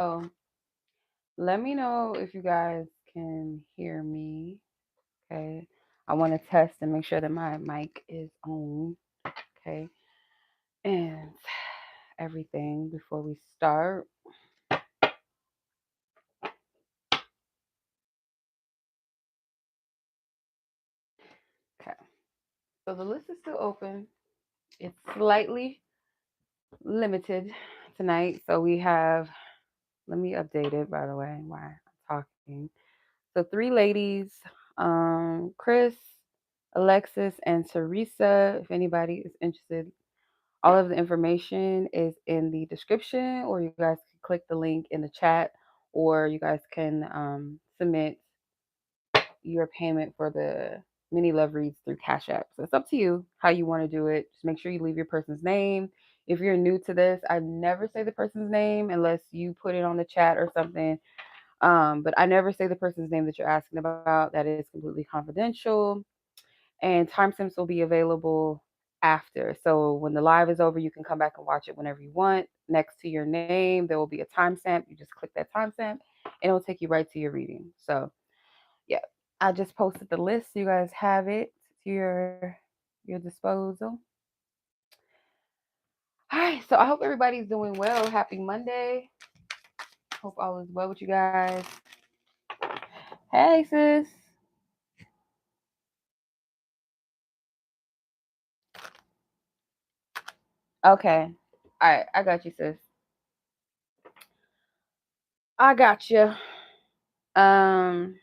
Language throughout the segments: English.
So let me know if you guys can hear me. Okay. I want to test and make sure that my mic is on. Okay. And everything before we start. Okay. So the list is still open. It's slightly limited tonight. So we have, let me update it by the way while I'm talking. So three ladies, Chris, Alexis, and Theresa. If anybody is interested, all of the information is in the description, or you guys can click the link in the chat, or you guys can submit your payment for the mini love reads through Cash App. So it's up to you how you want to do it. Just make sure you leave your person's name. If you're new to this, I never say the person's name unless you put it on the chat or something. But I never say the person's name that you're asking about. That is completely confidential. And timestamps will be available after. So when the live is over, you can come back and watch it whenever you want. Next to your name, there will be a timestamp. You just click that timestamp, and it'll take you right to your reading. So yeah, I just posted the list. So you guys have it to your disposal. All right, so I hope everybody's doing well. Happy Monday. Hope all is well with you guys. Hey, sis. Okay. All right, I got you, sis. I got you. Um,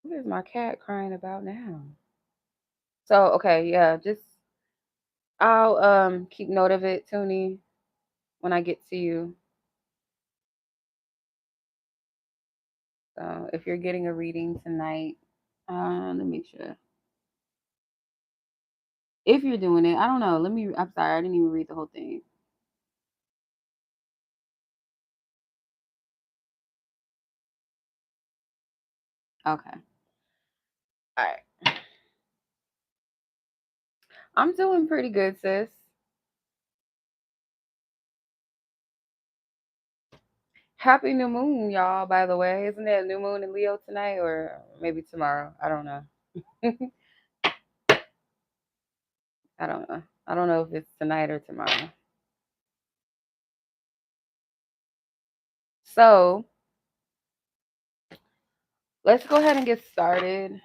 what is my cat crying about now? So, okay, yeah, just I'll keep note of it, Tuni, when I get to you. So, if you're getting a reading tonight, let me make sure. If you're doing it, I don't know. I'm sorry, I didn't even read the whole thing. Okay. All right. I'm doing pretty good, sis. Happy new moon, y'all, by the way. Isn't it a new moon in Leo tonight or maybe tomorrow? I don't know. I don't know. I don't know if it's tonight or tomorrow. So, let's go ahead and get started.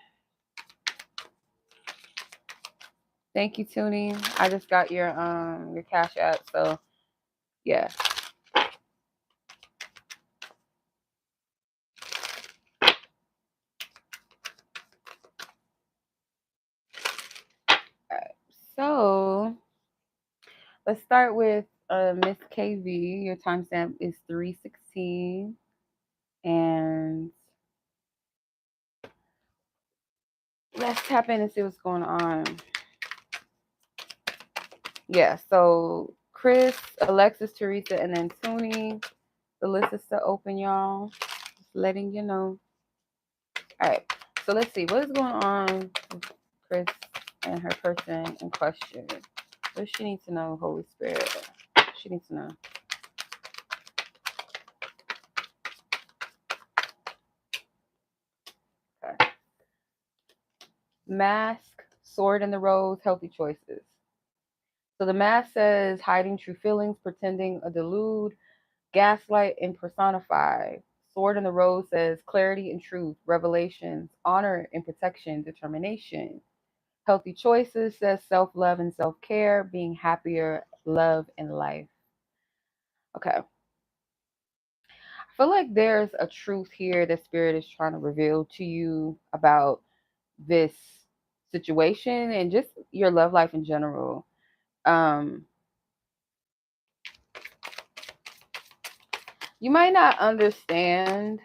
Thank you, Tuni. I just got your Cash App, so yeah. All right. So let's start with Miss KV. Your timestamp is 3:16, and let's tap in and see what's going on. Yeah. So Chris, Alexis, Theresa, and then Tuni. The list is still open, y'all. Just letting you know. All right. So let's see what is going on with Chris and her person in question. What does she need to know, Holy Spirit? She needs to know. Okay. Mask, sword in the rose, healthy choices. So the mask says hiding true feelings, pretending a delude, gaslight and personify. Sword in the rose says clarity and truth, revelations, honor and protection, determination. Healthy choices says self love and self care, being happier, love, and life. Okay. I feel like there's a truth here that Spirit is trying to reveal to you about this situation and just your love life in general. Um, you might not understand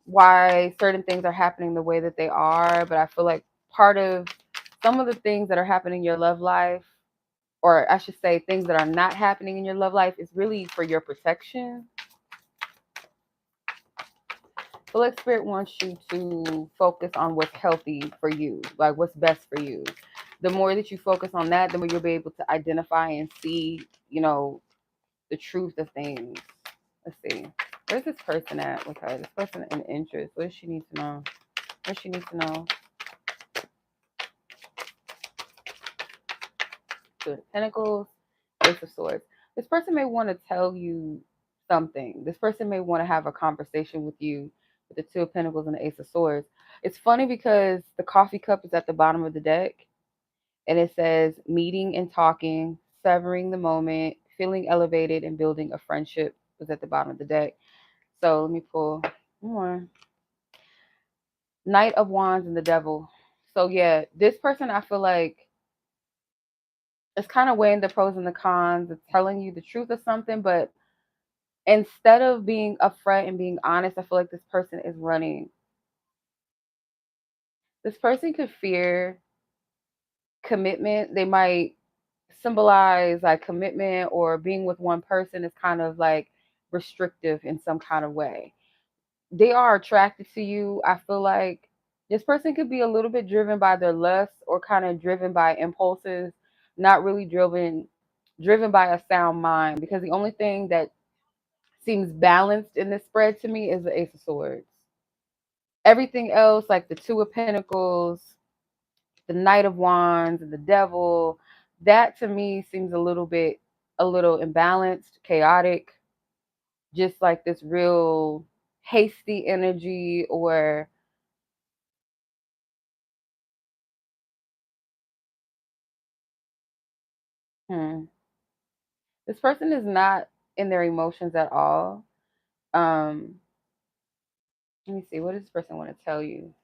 why certain things are happening the way that they are, but I feel like part of some of the things that are happening in your love life, or I should say things that are not happening in your love life, is really for your protection. So like Spirit wants you to focus on what's healthy for you, like what's best for you. The more that you focus on that, the more you'll be able to identify and see, the truth of things. Let's see. Where's this person at with her? This person in interest. What does she need to know? What does she need to know? Two of Pentacles, Ace of Swords. This person may want to tell you something. This person may want to have a conversation with you with the Two of Pentacles and the Ace of Swords. It's funny because the coffee cup is at the bottom of the deck, and it says meeting and talking, severing the moment, feeling elevated, and building a friendship was at the bottom of the deck. So let me pull more. Knight of Wands and the Devil. So yeah, this person, I feel like, it's kind of weighing the pros and the cons. It's telling you the truth of something, but instead of being upfront and being honest, I feel like this person is running. This person could fear commitment. They might symbolize like commitment, or being with one person is kind of like restrictive in some kind of way. They are attracted to you. I feel like this person could be a little bit driven by their lust, or kind of driven by impulses, not really driven by a sound mind, because the only thing that seems balanced in this spread to me is the Ace of Swords. Everything else, like the Two of Pentacles, the Knight of Wands, and the Devil, that to me seems a little imbalanced, chaotic, just like this real hasty energy, or this person is not in their emotions at all. Um, Let me see. What does this person want to tell you?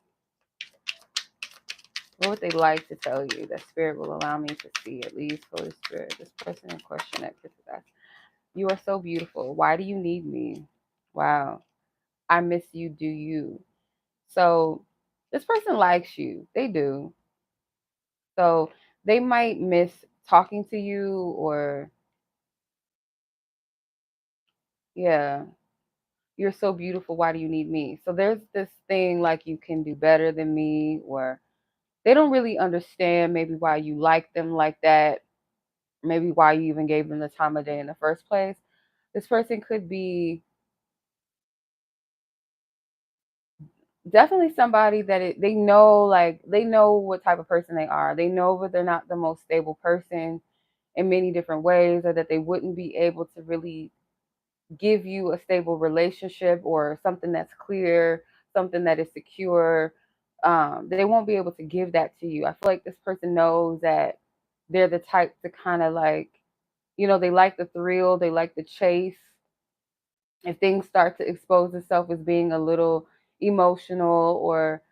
What would they like to tell you that Spirit will allow me to see, at least, Holy Spirit? This person in question that Chris is asking. You are so beautiful. Why do you need me? Wow. I miss you. Do you? So this person likes you. They do. So they might miss talking to you, or, yeah, you're so beautiful. Why do you need me? So there's this thing like you can do better than me, or they don't really understand maybe why you like them like that, maybe why you even gave them the time of day in the first place. This person could be definitely somebody that they know, like they know what type of person they are. They know that they're not the most stable person in many different ways, or that they wouldn't be able to really give you a stable relationship, or something that's clear, something that is secure. They won't be able to give that to you. I feel like this person knows that they're the type to kind of like, they like the thrill, they like the chase. If things start to expose itself as being a little emotional, or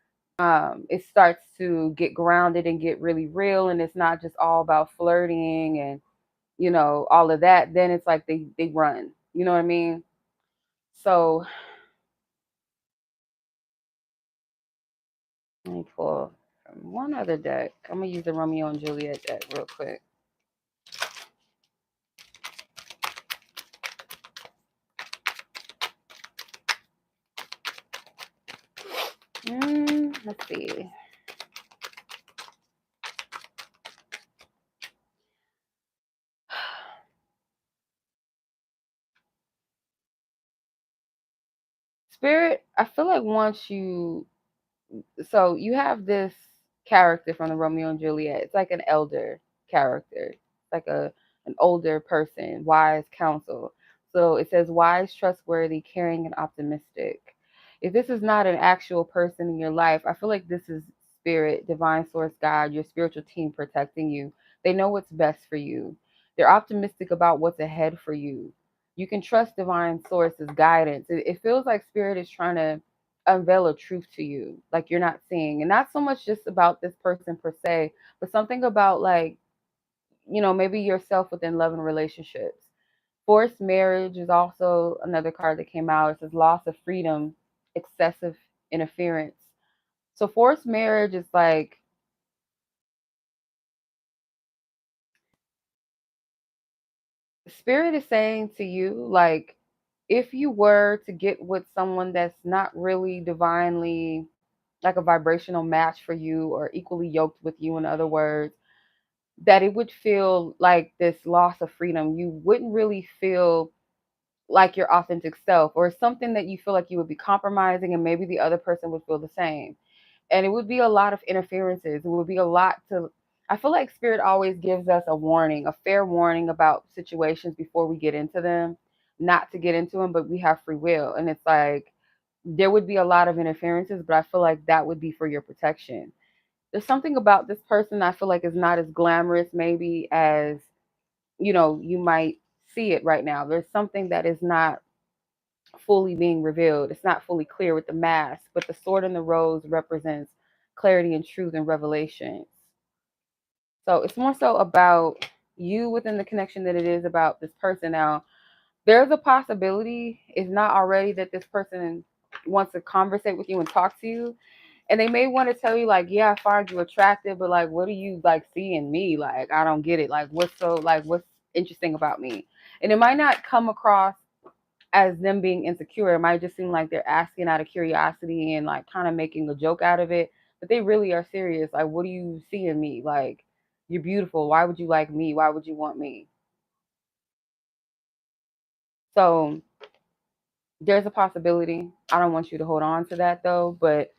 it starts to get grounded and get really real, and it's not just all about flirting and all of that, then it's like they run. You know what I mean? So let me pull from one other deck. I'm gonna use the Romeo and Juliet deck real quick. Let's see. Spirit, I feel like once so you have this character from the Romeo and Juliet. It's like an elder character. It's like an older person, wise counsel. So it says wise, trustworthy, caring, and optimistic. If this is not an actual person in your life, I feel like this is spirit, divine source, God, your spiritual team protecting you. They know what's best for you. They're optimistic about what's ahead for you. You can trust divine source's guidance. It feels like spirit is trying to unveil a truth to you like you're not seeing, and not so much just about this person per se, but something about, like, maybe yourself within love and relationships. Forced marriage is also another card that came out. It says loss of freedom, excessive interference. So forced marriage is like, spirit is saying to you, like, if you were to get with someone that's not really divinely like a vibrational match for you, or equally yoked with you, in other words, that it would feel like this loss of freedom. You wouldn't really feel like your authentic self, or something that you feel like you would be compromising, and maybe the other person would feel the same. And it would be a lot of interferences. It would be a lot to, I feel like spirit always gives us a warning, a fair warning about situations before we get into them, not to get into them, but we have free will. And it's like, there would be a lot of interferences, but I feel like that would be for your protection. There's something about this person I feel like is not as glamorous maybe as, you might see it right now. There's something that is not fully being revealed. It's not fully clear with the mask, but the sword and the rose represents clarity and truth and revelation. So it's more so about you within the connection than it is about this person. Now, there's a possibility, if not already, that this person wants to conversate with you and talk to you. And they may want to tell you, like, yeah, I find you attractive, but like, what do you like see in me? Like, I don't get it. Like, what's interesting about me? And it might not come across as them being insecure. It might just seem like they're asking out of curiosity and like kind of making a joke out of it. But they really are serious. Like, what do you see in me? Like, you're beautiful. Why would you like me? Why would you want me? So there's a possibility. I don't want you to hold on to that though, but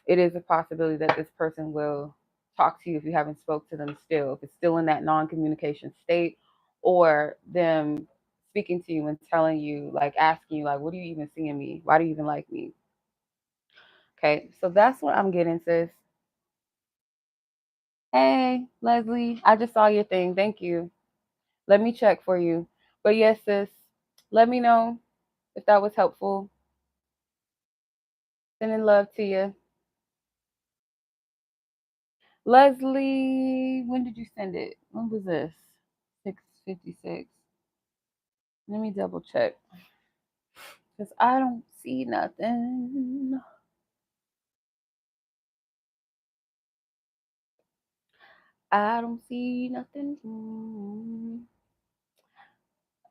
it is a possibility that this person will talk to you if you haven't spoke to them still. If it's still in that non-communication state, or them speaking to you and telling you, like asking you, like, what do you even see in me? Why do you even like me? Okay, so that's what I'm getting, sis. Hey, Leslie, I just saw your thing. Thank you. Let me check for you. But yes, sis, let me know if that was helpful. Sending love to you. Leslie, when did you send it? When was this? 6:56. Let me double check. Because I don't see nothing. I don't see nothing.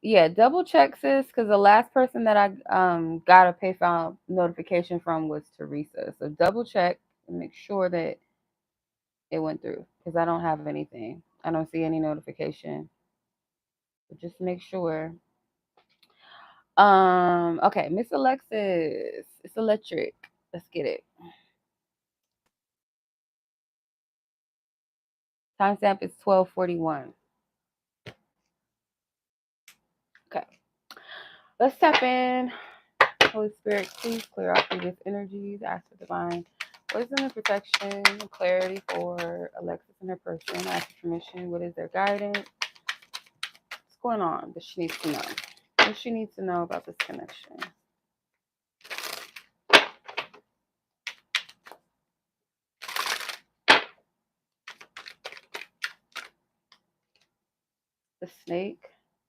Yeah, double check, sis, because the last person that I got a PayPal notification from was Theresa. So double check and make sure that it went through, because I don't have anything. I don't see any notification. So just make sure. Okay, Miss Alexis, it's electric. Let's get it. Timestamp is 12:41. Okay, let's tap in. Holy Spirit, please clear out previous energies. Ask for divine wisdom and protection and clarity for Alexis and her person. Ask for permission. What is their guidance? What's going on that she needs to know? What does she needs to know about this connection? The snake,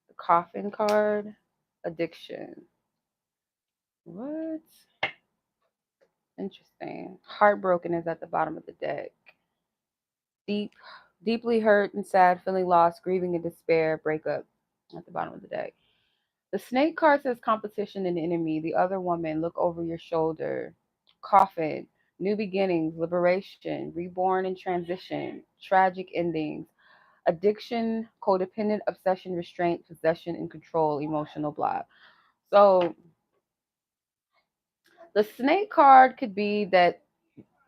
the coffin card, addiction. What? Interesting. Heartbroken is at the bottom of the deck. Deeply hurt and sad, feeling lost, grieving and despair, breakup at the bottom of the deck. The snake card says competition and enemy. The other woman, look over your shoulder. Coffin, new beginnings, liberation, reborn and transition, tragic endings, addiction, codependent, obsession, restraint, possession, and control, emotional block. So the snake card could be that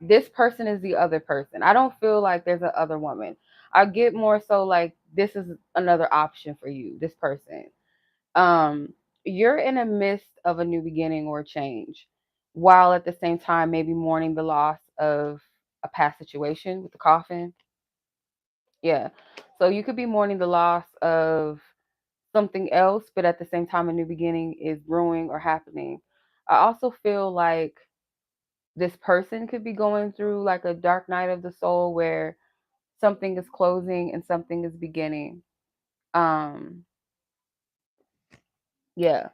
this person is the other person. I don't feel like there's a other woman. I get more so like this is another option for you, this person. You're in the midst of a new beginning or a change, while at the same time maybe mourning the loss of a past situation with the coffin. Yeah. So you could be mourning the loss of something else, but at the same time a new beginning is brewing or happening. I also feel like this person could be going through like a dark night of the soul where something is closing and something is beginning. Um, yeah.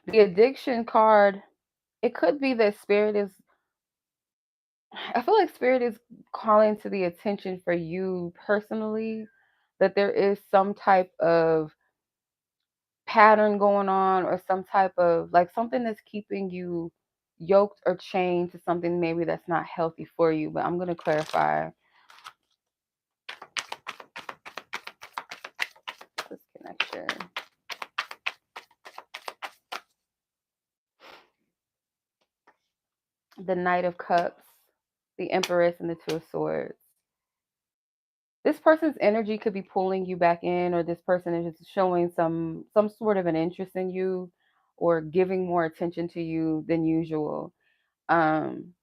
The addiction card, it could be that spirit is, I feel like spirit is calling to the attention for you personally that there is some type of pattern going on, or some type of like something that's keeping you yoked or chained to something maybe that's not healthy for you. But I'm going to clarify. Capture. The Knight of Cups, the Empress, and the Two of Swords. This person's energy could be pulling you back in, or this person is just showing some sort of an interest in you, or giving more attention to you than usual. Um,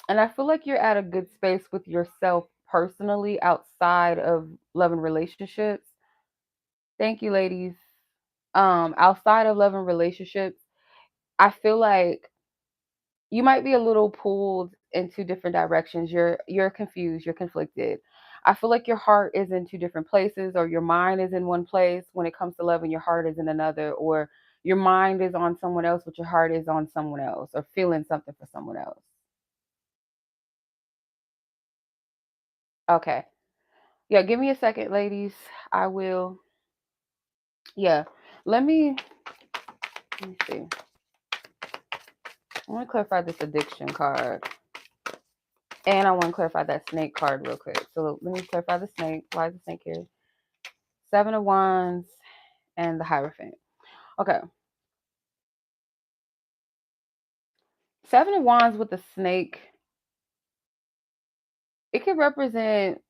and I feel like you're at a good space with yourself personally outside of love and relationships. Thank you, ladies. Outside of love and relationships, I feel like you might be a little pulled in two different directions. You're confused, you're conflicted. I feel like your heart is in two different places, or your mind is in one place when it comes to love and your heart is in another, or your mind is on someone else but your heart is on someone else, or feeling something for someone else. Okay. Yeah, give me a second, ladies. I will. Yeah. Let me see. I want to clarify this addiction card. And I want to clarify that snake card real quick. So let me clarify the snake. Why is the snake here? Seven of Wands and the Hierophant. Okay. Seven of Wands with the snake. It could represent,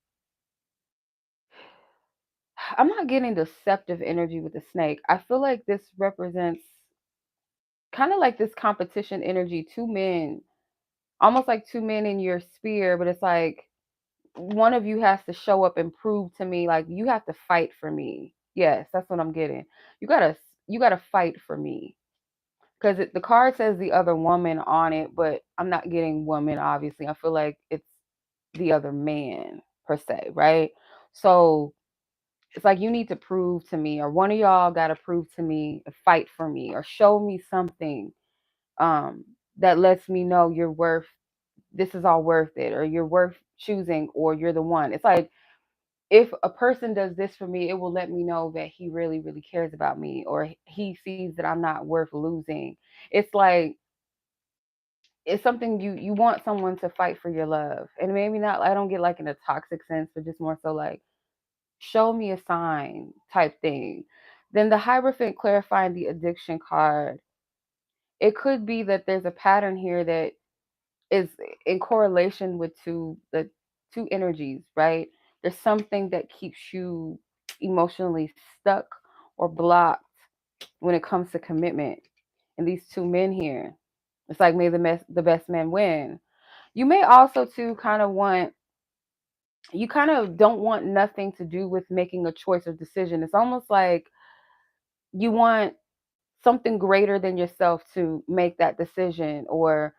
I'm not getting deceptive energy with the snake. I feel like this represents kind of like this competition energy. Two men, almost like two men in your sphere, but it's like one of you has to show up and prove to me, like you have to fight for me. Yes, that's what I'm getting. You gotta you gotta fight for me. Because the card says the other woman on it, but I'm not getting woman, obviously. I feel like it's the other man, per se, right? So it's like you need to prove to me, or one of y'all got to prove to me, fight for me, or show me something um, that lets me know you're worth, this is all worth it, or you're worth choosing, or you're the one. It's like, if a person does this for me, it will let me know that he really, really cares about me, or he sees that I'm not worth losing. It's like, it's something you want someone to fight for your love. And maybe not, I don't get like in a toxic sense, but just more so like, show me a sign type thing. Then the Hierophant clarifying the addiction card. It could be that there's a pattern here that is in correlation with the two energies, right? There's something that keeps you emotionally stuck or blocked when it comes to commitment. And these two men here, it's like, may the best man win. You may also too kind of want, you kind of don't want nothing to do with making a choice or decision. It's almost like you want something greater than yourself to make that decision, or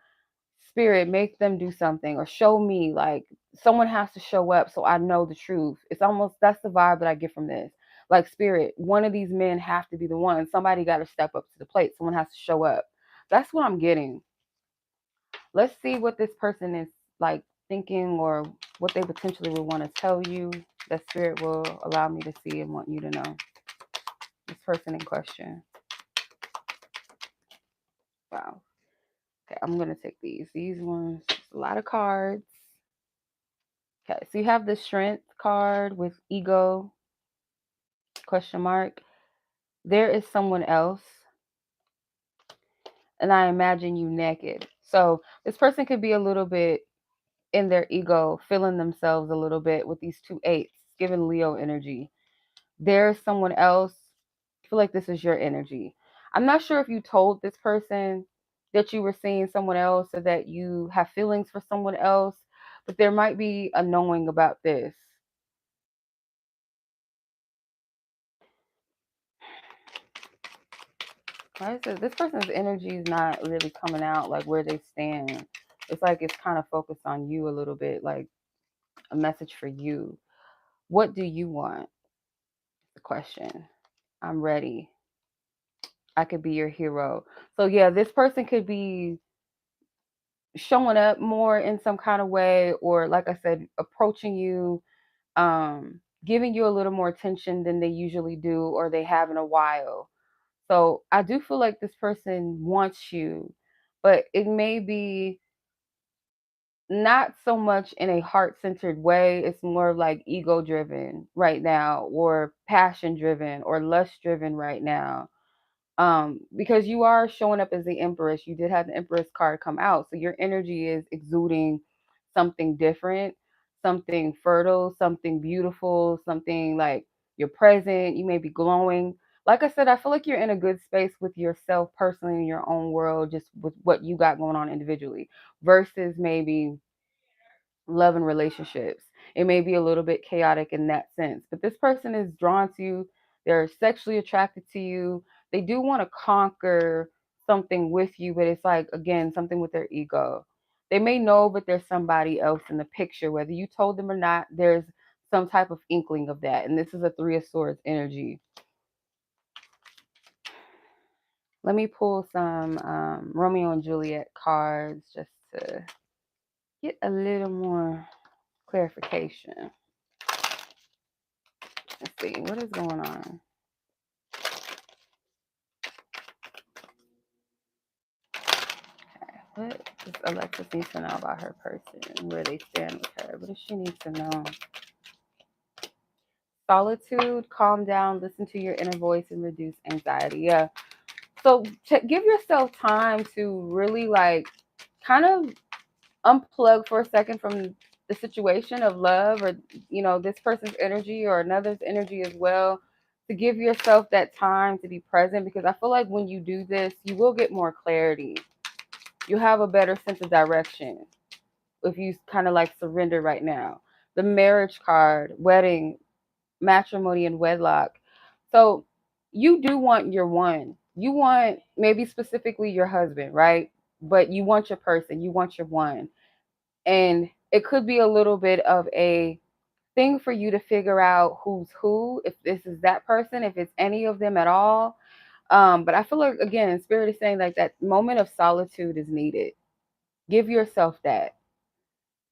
spirit, make them do something, or show me, like someone has to show up so I know the truth. It's almost, that's the vibe that I get from this. Like, spirit, one of these men have to be the one. Somebody got to step up to the plate. Someone has to show up. That's what I'm getting. Let's see what this person is like thinking, or what they potentially would want to tell you that spirit will allow me to see and want you to know. This person in question. Wow. Okay, I'm going to take these ones. A lot of cards. Okay, so you have the Strength card with ego, question mark. There is someone else, and I imagine you naked. So this person could be a little bit in their ego, feeling themselves a little bit with these two eights, giving Leo energy. There's someone else. I feel like this is your energy. I'm not sure if you told this person that you were seeing someone else, or that you have feelings for someone else, but there might be a knowing about this. Like I said, this person's energy is not really coming out like where they stand. It's like it's kind of focused on you a little bit, like a message for you. What do you want? The question. I'm ready. I could be your hero. So yeah, this person could be showing up more in some kind of way, or like I said, approaching you, giving you a little more attention than they usually do, or they have in a while. So I do feel like this person wants you, but it may be not so much in a heart-centered way. It's more like ego-driven right now, or passion-driven, or lust-driven right now. Because you are showing up as the Empress. You did have the Empress card come out, so your energy is exuding something different, something fertile, something beautiful, something like you're present. You may be glowing. Like I said, I feel like you're in a good space with yourself personally in your own world, just with what you got going on individually, versus maybe love and relationships. It may be a little bit chaotic in that sense, but this person is drawn to you. They're sexually attracted to you. They do want to conquer something with you, but it's like, again, something with their ego. They may know, but there's somebody else in the picture. Whether you told them or not, there's some type of inkling of that. And this is a Three of Swords energy. Let me pull some Romeo and Juliet cards just to get a little more clarification. Let's see, what is going on? Okay, what does Alexis need to know about her person? Where they stand with her? What does she need to know? Solitude, calm down, listen to your inner voice, and reduce anxiety. Yeah. So give yourself time to really like kind of unplug for a second from the situation of love, or this person's energy or another's energy as well, to give yourself that time to be present, because I feel like when you do this, you will get more clarity. You have a better sense of direction if you kind of like surrender right now. The marriage card, wedding, matrimony, and wedlock. So you do want your one. You want maybe specifically your husband, right? But you want your person, you want your one. And it could be a little bit of a thing for you to figure out who's who, if this is that person, if it's any of them at all. But I feel like, again, Spirit is saying like that moment of solitude is needed. Give yourself that.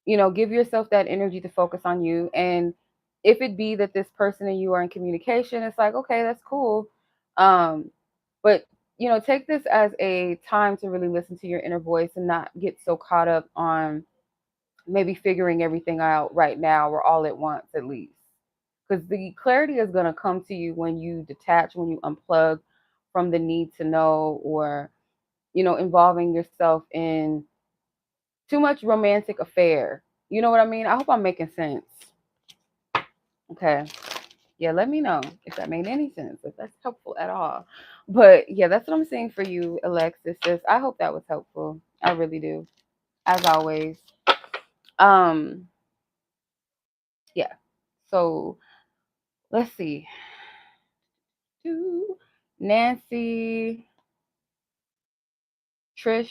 Give yourself that energy to focus on you. And if it be that this person and you are in communication, it's like, okay, that's cool. But take this as a time to really listen to your inner voice and not get so caught up on maybe figuring everything out right now or all at once, at least. Because the clarity is going to come to you when you detach, when you unplug from the need to know, or involving yourself in too much romantic affair. You know what I mean? I hope I'm making sense. Okay. Yeah, let me know if that made any sense, if that's helpful at all. But yeah, that's what I'm saying for you, Alexis. I hope that was helpful. I really do. As always. Um, yeah. So let's see. Nancy, Trish.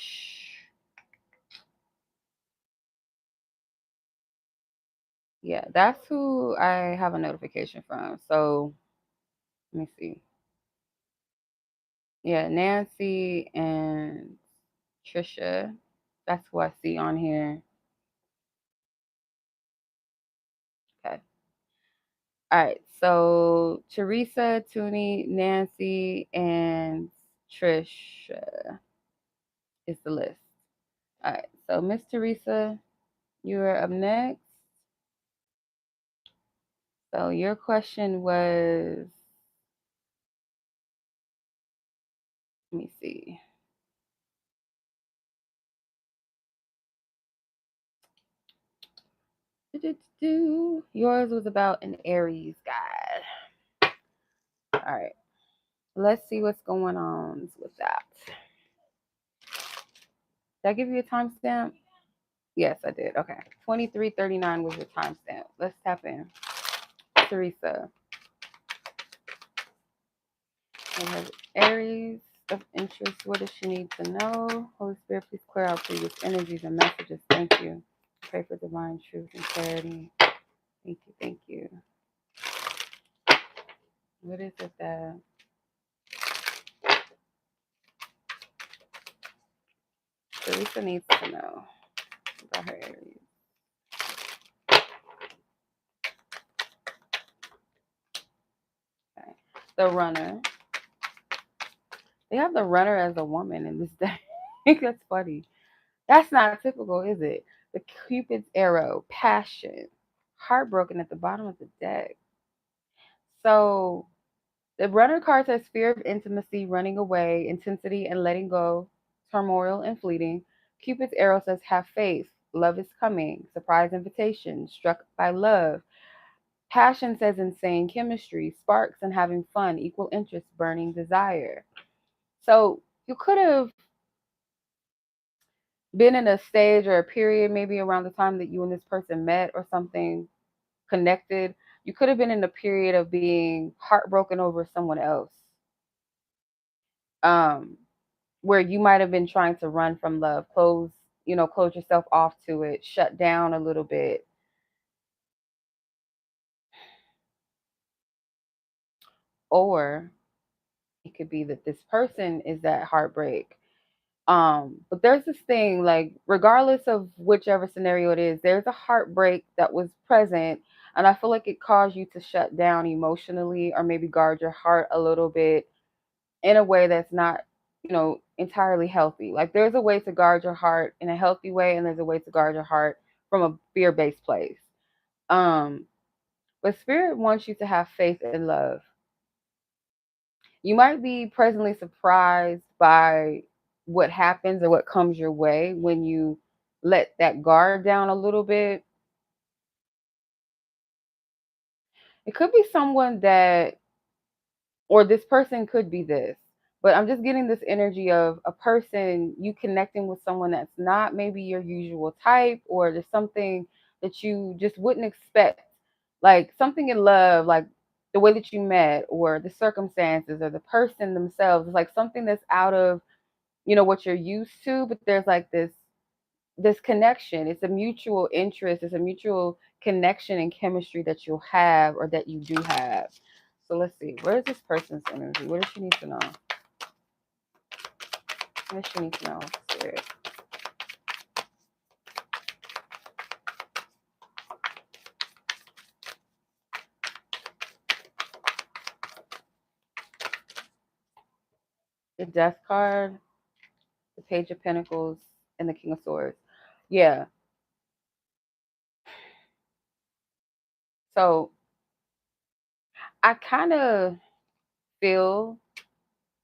Yeah, that's who I have a notification from. So let me see. Yeah, Nancy and Trisha. That's who I see on here. Okay. All right. So Theresa, Tuni, Nancy, and Trisha is the list. All right. So Miss Theresa, you are up next. So your question was, let me see. Yours was about an Aries guy. All right. Let's see what's going on with that. Did I give you a timestamp? Yes, I did. Okay. 2339 was your timestamp. Let's tap in. Theresa. I have Aries of interest. What does she need to know? Holy Spirit, please clear out previous energies and messages. Thank you. Pray for divine truth and clarity. Thank you. Thank you. What is it that Theresa needs to know about her Aries? Okay. The runner. They have the runner as a woman in this deck. That's funny. That's not typical, is it? The Cupid's arrow, passion, heartbroken at the bottom of the deck. So the runner card says fear of intimacy, running away, intensity and letting go, turmoil and fleeting. Cupid's arrow says have faith, love is coming, surprise invitation, struck by love. Passion says insane chemistry, sparks and having fun, equal interest, burning desire. So you could have been in a stage or a period, maybe around the time that you and this person met or something, connected. You could have been in a period of being heartbroken over someone else, um, where you might have been trying to run from love, close yourself off to it, shut down a little bit. Or it could be that this person is that heartbreak. But there's this thing, like, regardless of whichever scenario it is, there's a heartbreak that was present, and I feel like it caused you to shut down emotionally or maybe guard your heart a little bit in a way that's not, entirely healthy. Like, there's a way to guard your heart in a healthy way, and there's a way to guard your heart from a fear-based place. Um, but spirit wants you to have faith and love. You might be presently surprised by what happens or what comes your way when you let that guard down a little bit. It could be someone that, or this person could be this, but I'm just getting this energy of a person, you connecting with someone that's not maybe your usual type, or there's something that you just wouldn't expect, like something in love, like the way that you met, or the circumstances, or the person themselves. It's like something that's out of, what you're used to, but there's like this connection. It's a mutual interest, it's a mutual connection and chemistry that you'll have, or that you do have. So let's see, where is this person's energy? What does she need to know? What does she need to know, Spirit? The Death card, the Page of Pentacles, and the King of Swords. Yeah. So I kind of feel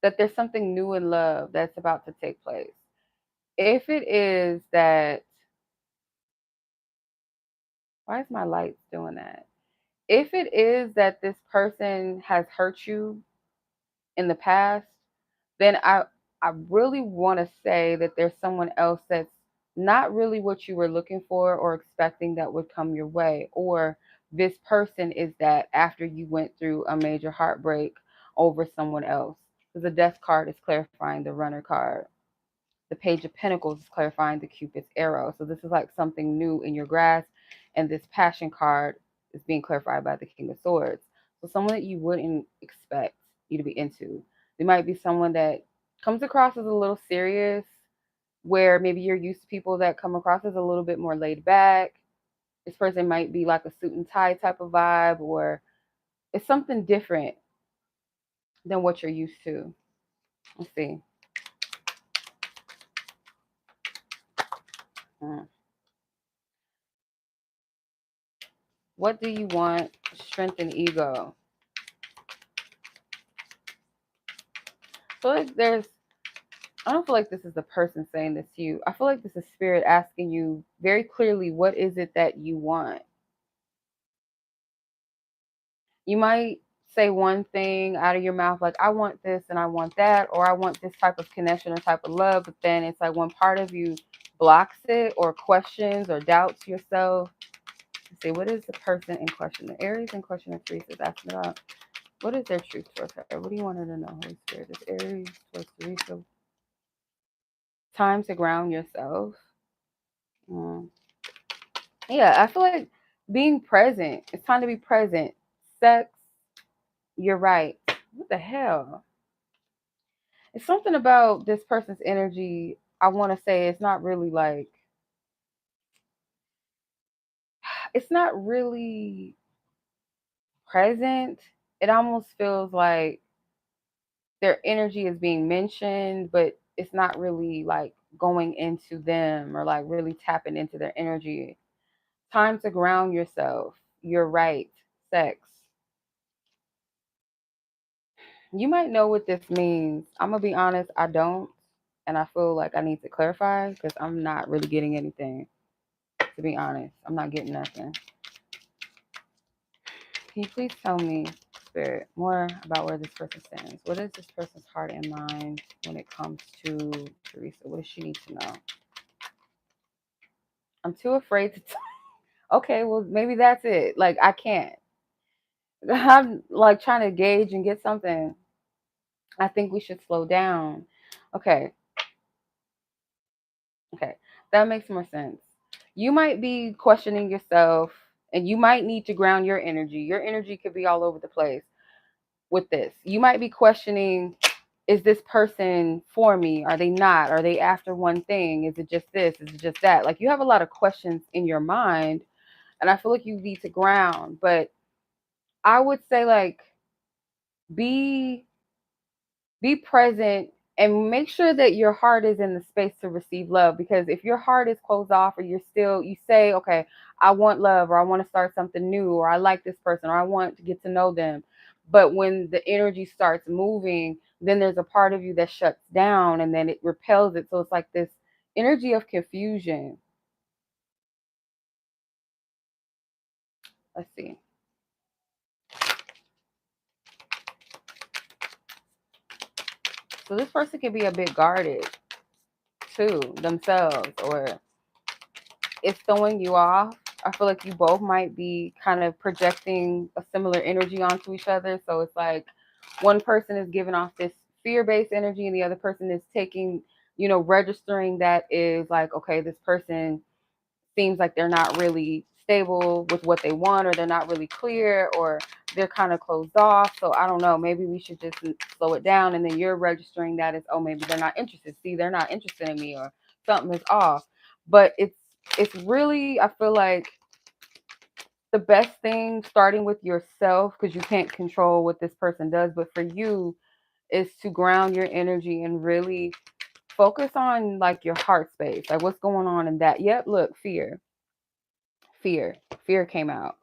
that there's something new in love that's about to take place. If it is that, why is my lights doing that? If it is that this person has hurt you in the past, then I really want to say that there's someone else that's not really what you were looking for or expecting that would come your way. Or this person is that after you went through a major heartbreak over someone else. Because the Death card is clarifying the Runner card. The Page of Pentacles is clarifying the Cupid's arrow. So this is like something new in your grasp. And this Passion card is being clarified by the King of Swords. So someone that you wouldn't expect you to be into. They might be someone that comes across as a little serious, where maybe you're used to people that come across as a little bit more laid back. This person might be like a suit and tie type of vibe, or it's something different than what you're used to. Let's see. What do you want? Strength and ego. So like I don't feel like this is the person saying this to you. I feel like this is spirit asking you very clearly, what is it that you want? You might say one thing out of your mouth, like, I want this and I want that, or I want this type of connection or type of love, but then it's like one part of you blocks it or questions or doubts yourself. Let's see, what is the person in question? The Aries in question that Theresa is asking about. What is their truth towards her? What do you want her to know, Holy Spirit? Is Aries towards Theresa? Time to ground yourself. Mm. Yeah, I feel like being present. It's time to be present. Sex, you're right. What the hell? It's something about this person's energy. I want to say it's not really like, it's not really present. It almost feels like their energy is being mentioned, but it's not really like going into them or like really tapping into their energy. Time to ground yourself. You're right. Sex. You might know what this means. I'm gonna be honest, I don't, and I feel like I need to clarify because I'm not really getting anything. To be honest, I'm not getting nothing. Can you please tell me, Spirit, more about where this person stands? What is this person's heart and mind when it comes to Theresa? What does she need to know? I'm too afraid to. Okay, well, maybe that's it. Like, I can't. I'm like trying to gauge and get something. I think we should slow down. Okay. Okay. That makes more sense. You might be questioning yourself and you might need to ground your energy. Your energy could be all over the place with this. You might be questioning, is this person for me? Are they not? Are they after one thing? Is it just this? Is it just that? Like, you have a lot of questions in your mind, and I feel like you need to ground. But I would say, like, be present and make sure that your heart is in the space to receive love, because if your heart is closed off, or you say, okay, I want love, or I want to start something new, or I like this person, or I want to get to know them, but when the energy starts moving, then there's a part of you that shuts down and then it repels it. So it's like this energy of confusion. Let's see. So this person can be a bit guarded too themselves, or it's throwing you off. I feel like you both might be kind of projecting a similar energy onto each other. So it's like one person is giving off this fear-based energy and the other person is taking, registering that is like, okay, this person seems like they're not really stable with what they want, or they're not really clear, or they're kind of closed off. So I don't know, maybe we should just slow it down. And then you're registering that as, oh, maybe they're not interested. See, they're not interested in me, or something is off. But it's really, I feel like the best thing, starting with yourself, because you can't control what this person does, but for you is to ground your energy and really focus on like your heart space, like what's going on in that. Yep, look, fear fear came out.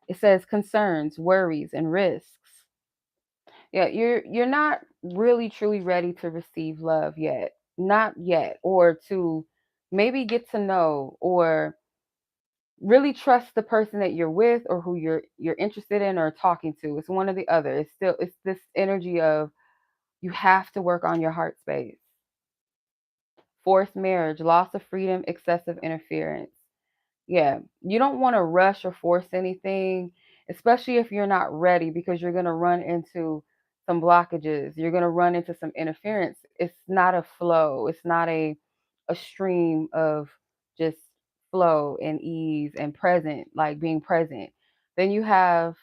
It says concerns, worries, and risks. Yeah, you're not really truly ready to receive love yet, not yet, or to maybe get to know or really trust the person that you're with, or who you're interested in or talking to. It's one or the other. It's this energy of you have to work on your heart space. Forced marriage, loss of freedom, excessive interference. Yeah, you don't want to rush or force anything, especially if you're not ready, because you're going to run into some blockages. You're going to run into some interference. It's not a flow. It's not a stream of just flow and ease and present, like being present. Then you have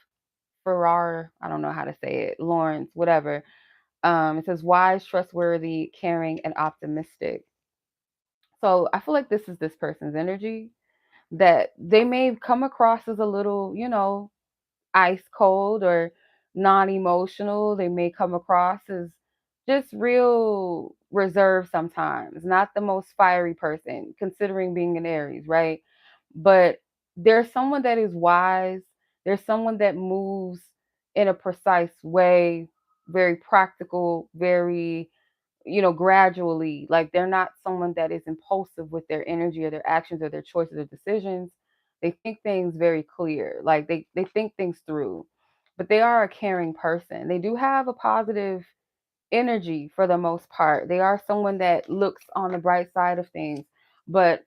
Farrar, I don't know how to say it, Lawrence, whatever. It says wise, trustworthy, caring, and optimistic. So I feel like this is this person's energy, that they may come across as a little, ice cold or non emotional. They may come across as just real reserved sometimes, not the most fiery person, considering being an Aries, right? But there's someone that is wise, there's someone that moves in a precise way, very practical, very gradually. Like, they're not someone that is impulsive with their energy or their actions or their choices or decisions. They think things very clear. Like, they think things through. But they are a caring person. They do have a positive energy for the most part. They are someone that looks on the bright side of things. But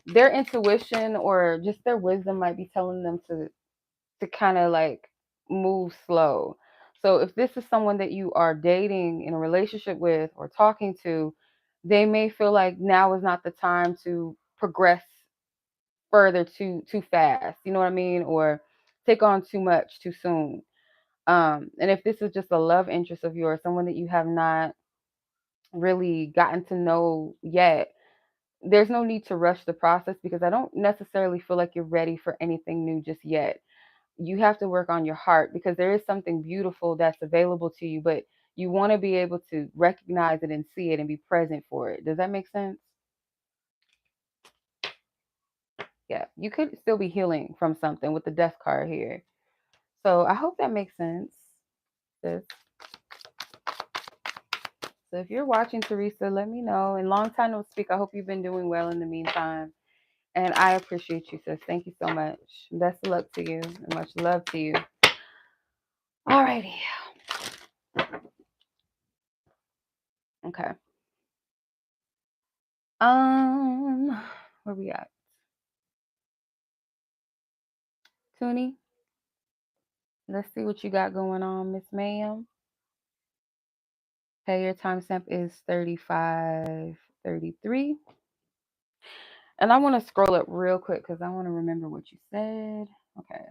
their intuition or just their wisdom might be telling them to kind of like move slow. So if this is someone that you are dating, in a relationship with, or talking to, they may feel like now is not the time to progress further too fast. You know what I mean? Or take on too much too soon. And if this is just a love interest of yours, someone that you have not really gotten to know yet, there's no need to rush the process, because I don't necessarily feel like you're ready for anything new just yet. You have to work on your heart, because there is something beautiful that's available to you, but you want to be able to recognize it and see it and be present for it. Does that make sense? Yeah, you could still be healing from something with the death card here. So I hope that makes sense, sis. So if you're watching, Theresa, let me know. And long time no speak. I hope you've been doing well in the meantime. And I appreciate you, sis. Thank you so much. Best of luck to you and much love to you. Alrighty. Okay. Where we at? Tuni, let's see what you got going on, Miss Ma'am. Okay, your timestamp is 35:33. And I want to scroll up real quick because I want to remember what you said. Okay.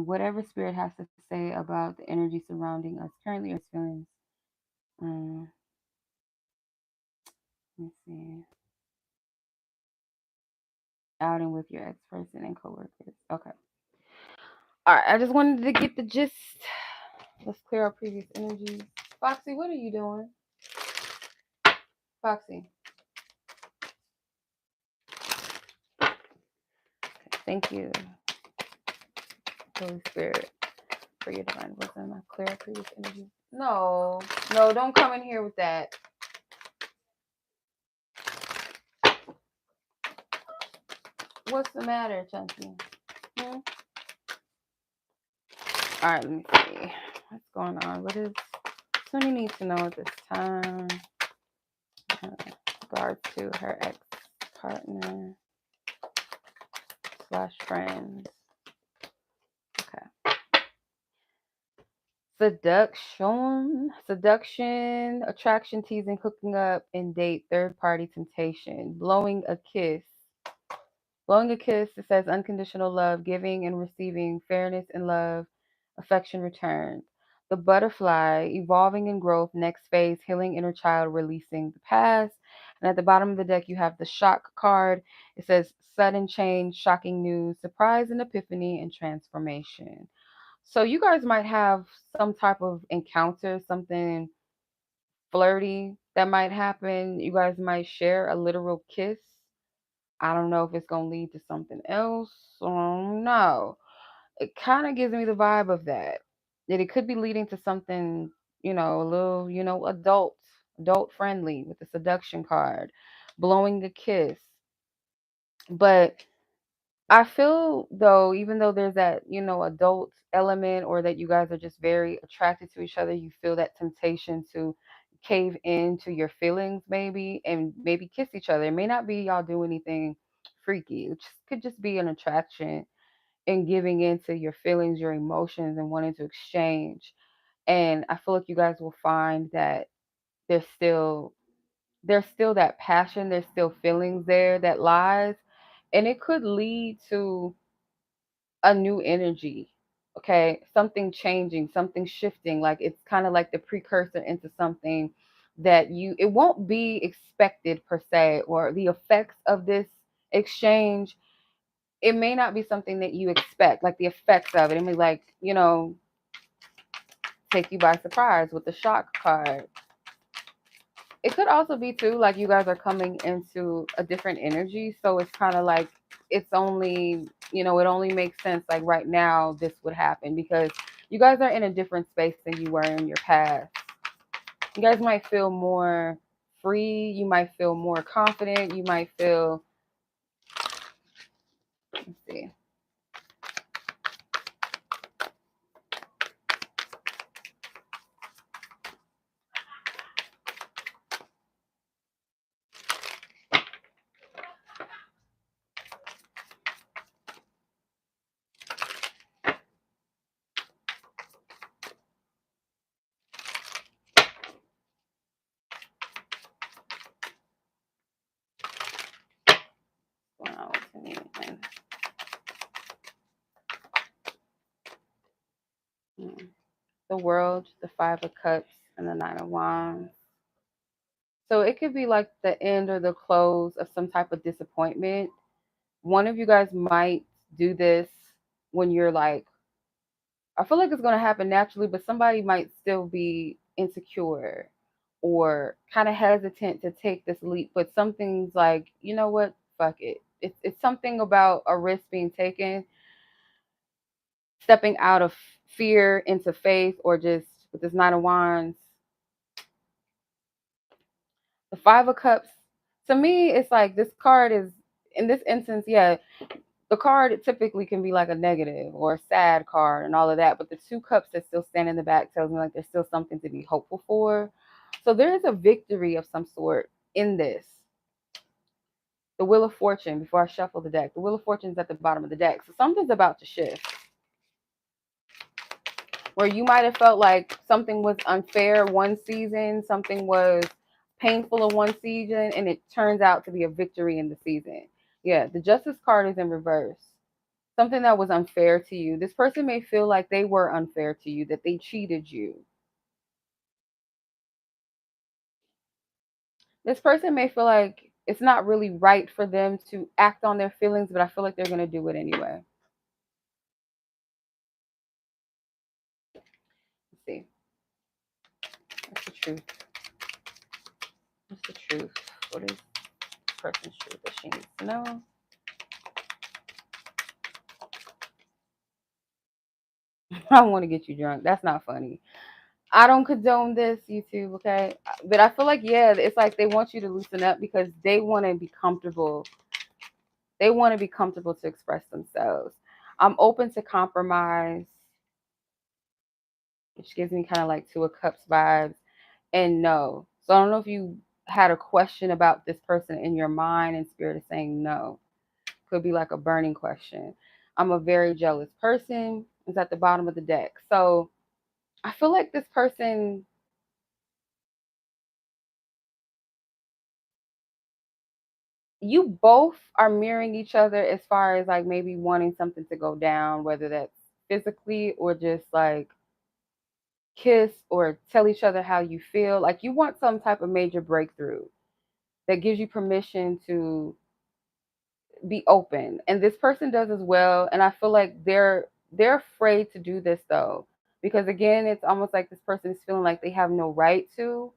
Whatever spirit has to say about the energy surrounding us currently or feelings. Let me see. Outing with your ex-person and coworkers. Okay. All right. I just wanted to get the gist. Let's clear our previous energies. Foxy, what are you doing? Foxy. Okay, thank you, Holy Spirit, for your divine wisdom. I clear our previous energies. No, don't come in here with that. What's the matter, Chunky? All right, let me see. What's going on? What is Tuni needs to know at this time? Regards to her ex-partner / friends. Okay. Seduction, attraction, teasing, hooking up, and date, third-party temptation, blowing a kiss. Blowing a kiss, it says unconditional love, giving and receiving, fairness and love, affection returned. The butterfly, evolving in growth, next phase, healing inner child, releasing the past. And at the bottom of the deck, you have the shock card. It says sudden change, shocking news, surprise and epiphany, and transformation. So you guys might have some type of encounter, something flirty that might happen. You guys might share a literal kiss. I don't know if it's going to lead to something else. No. It kind of gives me the vibe of that. That it could be leading to something, a little, adult friendly with the seduction card, blowing a kiss. But I feel though, even though there's that, adult element or that you guys are just very attracted to each other, you feel that temptation to cave into your feelings maybe and maybe kiss each other. It may not be y'all do anything freaky. It could just be an attraction and giving into your feelings, your emotions and wanting to exchange. And I feel like you guys will find that there's still that passion, there's still feelings there that lies, and it could lead to a new energy. Okay, something changing, something shifting, like it's kind of like the precursor into something that it won't be expected per se, or the effects of this exchange, it may not be something that you expect, like the effects of it. It may take you by surprise with the shock card. It could also be too like you guys are coming into a different energy, so it's kind of like it's only it only makes sense like right now this would happen because you guys are in a different space than you were in your past. You guys might feel more free, you might feel more confident, you might feel, let's see. Wow, the World, the Five of Cups, and the Nine of Wands. So it could be like the end or the close of some type of disappointment. One of you guys might do this when you're like, I feel like it's going to happen naturally, but somebody might still be insecure or kind of hesitant to take this leap. But something's like, you know what? Fuck it. it's something about a risk being taken, stepping out of fear into faith, or just with this Nine of Wands, the Five of Cups. To me, it's like this card is, in this instance, yeah, the card typically can be like a negative or a sad card and all of that, but the Two Cups that still stand in the back tells me like there's still something to be hopeful for. So there is a victory of some sort in this. The Wheel of Fortune, before I shuffle the deck, the Wheel of Fortune is at the bottom of the deck. So something's about to shift. Where you might have felt like something was unfair one season, something was painful in one season, and it turns out to be a victory in the season. Yeah, the Justice card is in reverse. Something that was unfair to you. This person may feel like they were unfair to you, that they cheated you. This person may feel like it's not really right for them to act on their feelings, but I feel like they're going to do it anyway. Let's see. What's the truth? What's the truth? What is this person's truth that she needs to know? I want to get you drunk. That's not funny. I don't condone this, YouTube, okay? But I feel like, yeah, it's like they want you to loosen up because they want to be comfortable. They want to be comfortable to express themselves. I'm open to compromise, which gives me kind of like Two of Cups vibes, and no. So I don't know if you had a question about this person in your mind and spirit is saying no. Could be like a burning question. I'm a very jealous person. It's at the bottom of the deck. So I feel like this person, you both are mirroring each other as far as like maybe wanting something to go down, whether that's physically or just like kiss or tell each other how you feel. Like you want some type of major breakthrough that gives you permission to be open. And this person does as well. And I feel like they're afraid to do this though. Because again, it's almost like this person is feeling like they have no right to.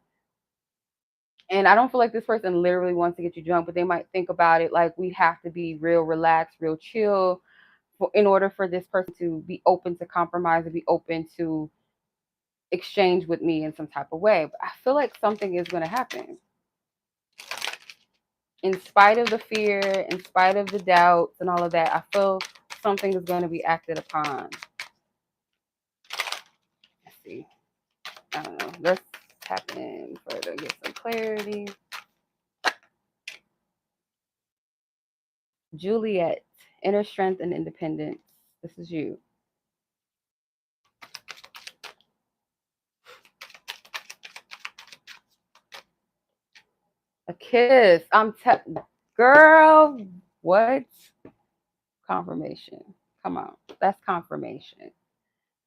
And I don't feel like this person literally wants to get you drunk, but they might think about it like we have to be real relaxed, real chill in order for this person to be open to compromise and be open to exchange with me in some type of way. But I feel like something is going to happen. In spite of the fear, in spite of the doubts and all of that, I feel something is going to be acted upon. Let's see. I don't know. Let's tap in further, get some clarity. Juliet, inner strength and independence. This is you. A kiss. Girl, what? Confirmation. Come on. That's confirmation.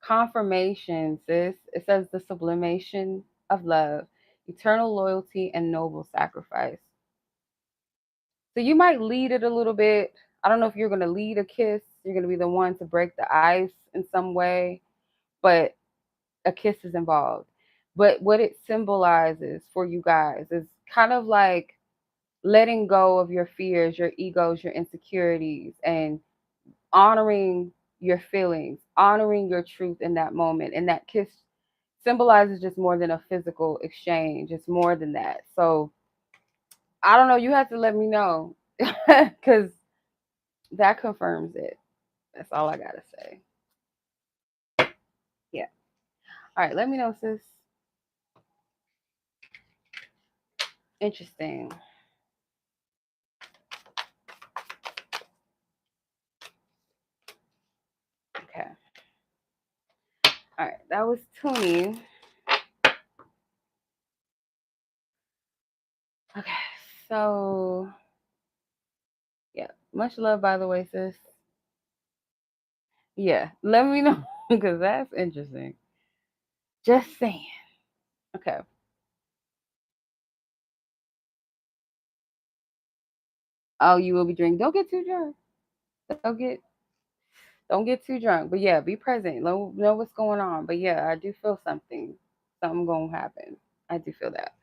Confirmation, sis. It says the sublimation of love, eternal loyalty, and noble sacrifice. So you might lead it a little bit. I don't know if you're going to lead a kiss. You're going to be the one to break the ice in some way, but a kiss is involved. But what it symbolizes for you guys is kind of like letting go of your fears, your egos, your insecurities, and honoring your feelings, honoring your truth in that moment. And that kiss symbolizes just more than a physical exchange. It's more than that. So I don't know. You have to let me know because that confirms it. That's all I got to say. Yeah. All right. Let me know, sis. Interesting. Okay. All right. That was Tuni. Okay. So, yeah. Much love, by the way, sis. Yeah. Let me know because that's interesting. Just saying. Okay. Oh, you will be drinking. Don't get too drunk. Don't get don't get too drunk. But yeah, be present. Know what's going on. But yeah, I do feel something. Something gonna happen. I do feel that.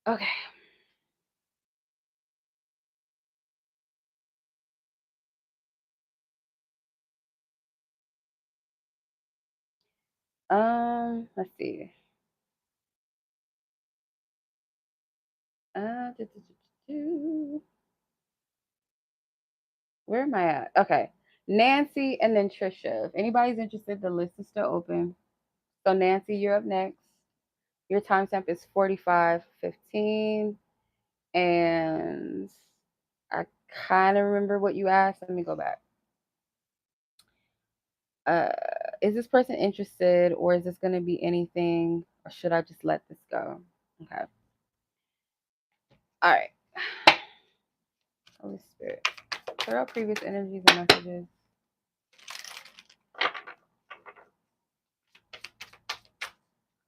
Okay. Let's see. Do, do, do. Where am I at? Okay. Nancy and then Trisha. If anybody's interested, the list is still open. So Nancy, you're up next. Your timestamp is 45:15. And I kind of remember what you asked. Let me go back. Uh, is this person interested, or is this going to be anything, or should I just let this go? Okay. All right. Holy Spirit. Clear out previous energies and messages.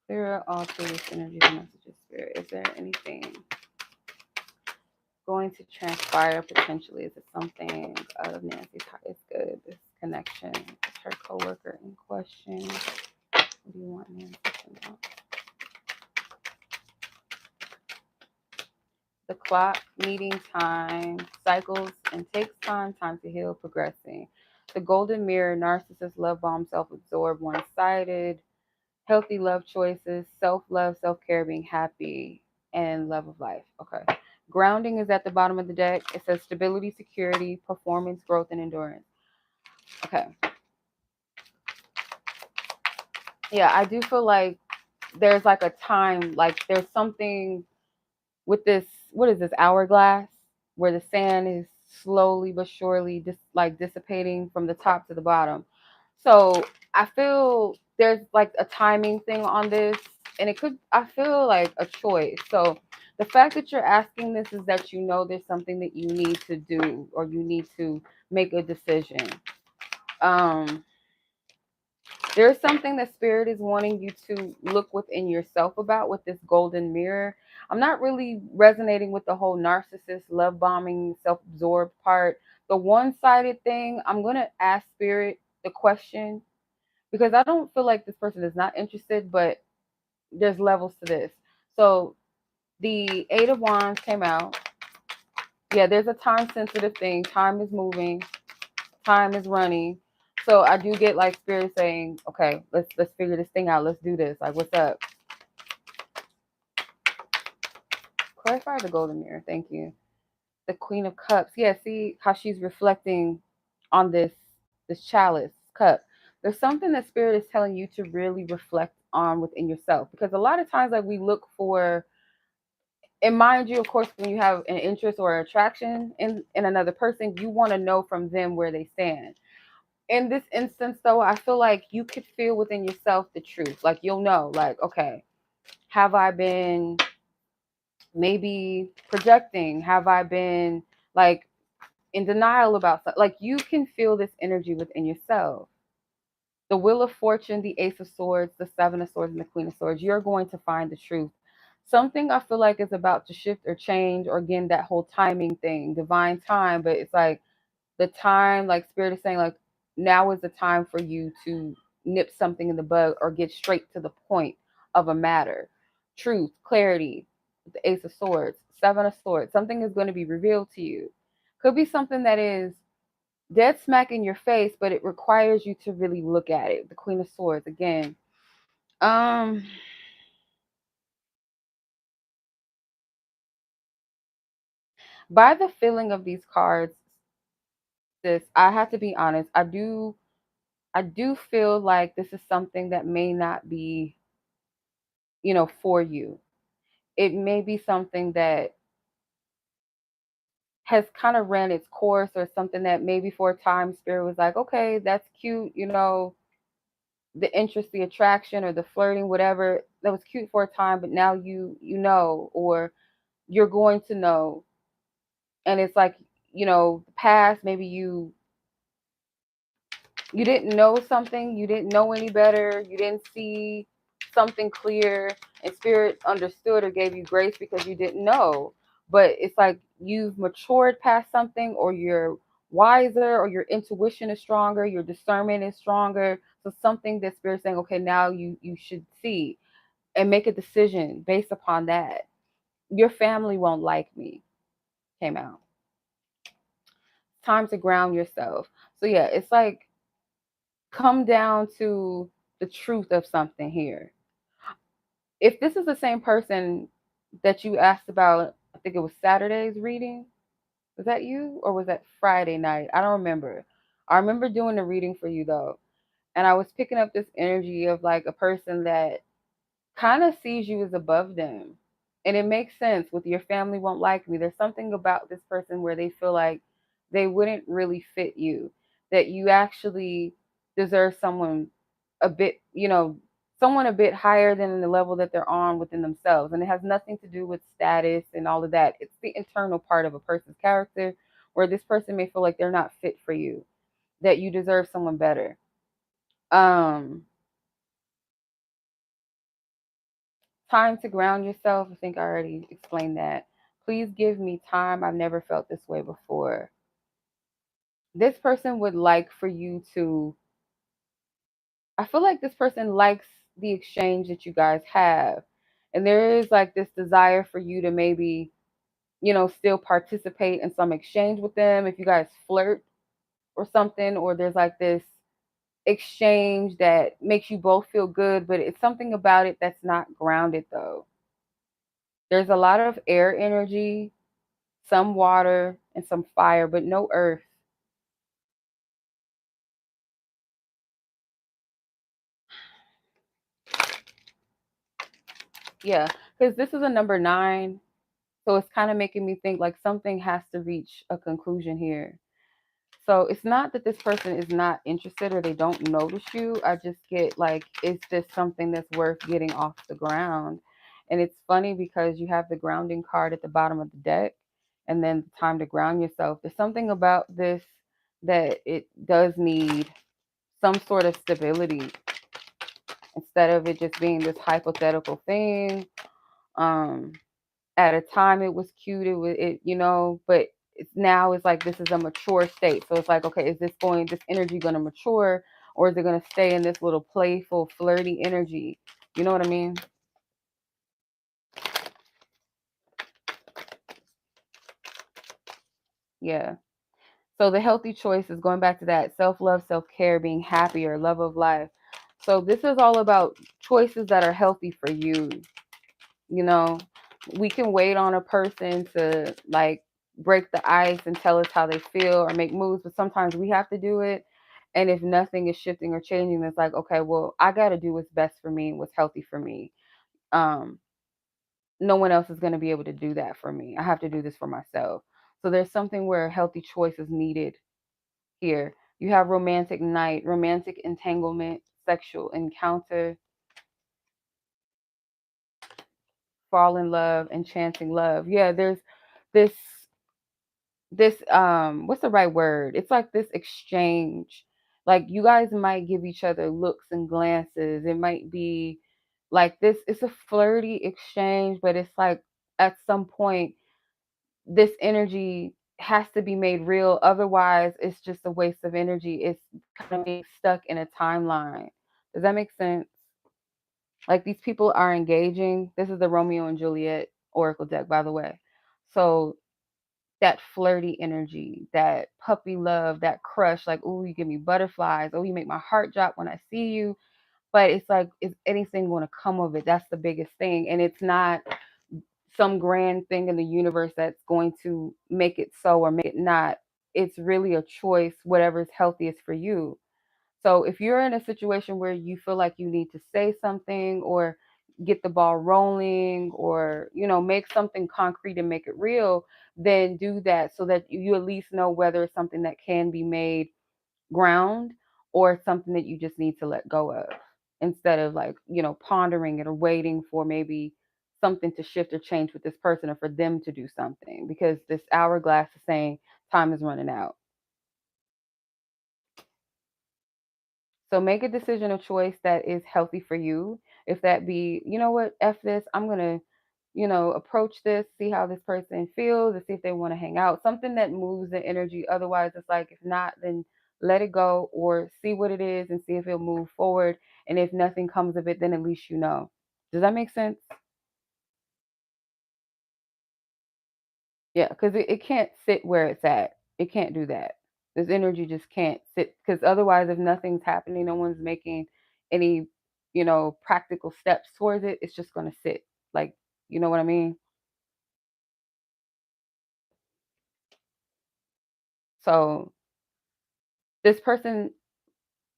Clear out all previous energies and messages, Spirit. Is there anything going to transpire potentially? Is it something out of Nancy's heart? It's good. This connection with her coworker in question. What do you want Nancy to know? The clock, meeting time, cycles and takes time to heal, progressing. The golden mirror, narcissist, love bomb, self-absorbed, one-sided, healthy love choices, self-love, self-care, being happy, and love of life. Okay. Grounding is at the bottom of the deck. It says stability, security, performance, growth, and endurance. Okay. Yeah, I do feel like there's like a time, like there's something with this, what is this, hourglass, where the sand is slowly but surely like dissipating from the top to the bottom. So I feel there's like a timing thing on this, and it could, I feel like a choice. So the fact that you're asking this is that you know there's something that you need to do, or you need to make a decision. Um, there's something that Spirit is wanting you to look within yourself about with this golden mirror. I'm not really resonating with the whole narcissist, love bombing, self-absorbed part. The one-sided thing, I'm going to ask Spirit the question, because I don't feel like this person is not interested, but there's levels to this. So the Eight of Wands came out. Yeah, there's a time-sensitive thing. Time is moving. Time is running. So I do get like Spirit saying, okay, let's figure this thing out. Let's do this. Like, what's up? Clarify the golden mirror. Thank you. The Queen of Cups. Yeah, see how she's reflecting on this chalice cup. There's something that Spirit is telling you to really reflect on within yourself, because a lot of times like we look for, and mind you, of course, when you have an interest or attraction in another person, you want to know from them where they stand. In this instance, though, I feel like you could feel within yourself the truth. Like, you'll know, like, okay, have I been maybe projecting? Have I been like in denial about something? Like, you can feel this energy within yourself. The Wheel of Fortune, the Ace of Swords, the Seven of Swords, and the Queen of Swords. You're going to find the truth. Something I feel like is about to shift or change, or again, that whole timing thing, divine time. But it's like the time, like Spirit is saying, like, now is the time for you to nip something in the bud or get straight to the point of a matter. Truth, clarity, the Ace of Swords, Seven of Swords. Something is going to be revealed to you. Could be something that is dead smack in your face, but it requires you to really look at it. The Queen of Swords again. Um, by the feeling of these cards, sis, I have to be honest. I do feel like this is something that may not be, for you. It may be something that has kind of ran its course, or something that maybe for a time Spirit was like, okay, that's cute, the interest, the attraction, or the flirting, whatever, that was cute for a time, but now or you're going to know. And it's like, past, maybe you didn't know something, you didn't know any better, you didn't see something clear, and Spirit understood or gave you grace because you didn't know. But it's like you've matured past something, or you're wiser, or your intuition is stronger, your discernment is stronger. So something that Spirit's saying, okay, now you should see and make a decision based upon that. Your family won't like me came out. Time to ground yourself. So yeah, it's like come down to the truth of something here. If this is the same person that you asked about, I think it was Saturday's reading. Was that you or was that Friday night? I don't remember. I remember doing the reading for you though. And I was picking up this energy of like a person that kind of sees you as above them. And it makes sense with your family won't like me. There's something about this person where they feel like they wouldn't really fit you, that you actually deserve someone a bit, someone a bit higher than the level that they're on within themselves. And it has nothing to do with status and all of that. It's the internal part of a person's character where this person may feel like they're not fit for you, that you deserve someone better. Um, Time to ground yourself. I think I already explained that. Please give me time. I've never felt this way before. This person would like for you to, I feel like this person likes the exchange that you guys have. And there is like this desire for you to maybe, still participate in some exchange with them. If you guys flirt or something, or there's like this exchange that makes you both feel good, but it's something about it that's not grounded though. There's a lot of air energy, some water, and some fire, but no earth. Yeah, because this is a number 9. So it's kind of making me think like something has to reach a conclusion here. So it's not that this person is not interested or they don't notice you. I just get like, is this something that's worth getting off the ground? And it's funny because you have the grounding card at the bottom of the deck and then the time to ground yourself. There's something about this that it does need some sort of stability instead of it just being this hypothetical thing. Um, at a time it was cute, but it's like this is a mature state. So it's like, okay, is this energy going to mature, or is it going to stay in this little playful, flirty energy? You know what I mean? Yeah. So the healthy choice is going back to that self-love, self-care, being happier, love of life. So this is all about choices that are healthy for you. You know, we can wait on a person to like break the ice and tell us how they feel or make moves, but sometimes we have to do it. And if nothing is shifting or changing, it's like, okay, well, I got to do what's best for me and what's healthy for me. Um, no one else is going to be able to do that for me. I have to do this for myself. So there's something where healthy choice is needed here. You have romantic night, romantic entanglement, sexual encounter, fall in love, enchanting love. Yeah, there's this what's the right word? It's like this exchange. Like you guys might give each other looks and glances. It might be like this, it's a flirty exchange, but it's like at some point this energy has to be made real. Otherwise, it's just a waste of energy. It's kind of being stuck in a timeline. Does that make sense? Like these people are engaging. This is the Romeo and Juliet Oracle deck, by the way. So that flirty energy, that puppy love, that crush, like, oh, you give me butterflies. Oh, you make my heart drop when I see you. But it's like, is anything going to come of it? That's the biggest thing. And it's not some grand thing in the universe that's going to make it so or make it not. It's really a choice, whatever's healthiest for you. So if you're in a situation where you feel like you need to say something or get the ball rolling or, make something concrete and make it real, then do that so that you at least know whether it's something that can be made ground or something that you just need to let go of instead of like, pondering it or waiting for maybe something to shift or change with this person or for them to do something because this hourglass is saying time is running out. So make a decision or choice that is healthy for you. If that be, you know what, F this, I'm going to, approach this, see how this person feels, and see if they want to hang out. Something that moves the energy. Otherwise, it's like, if not, then let it go or see what it is and see if it'll move forward. And if nothing comes of it, then at least you know. Does that make sense? Yeah, because it can't sit where it's at. It can't do that. This energy just can't sit because otherwise, if nothing's happening, no one's making any, practical steps towards it. It's just going to sit. Like, you know what I mean? So this person,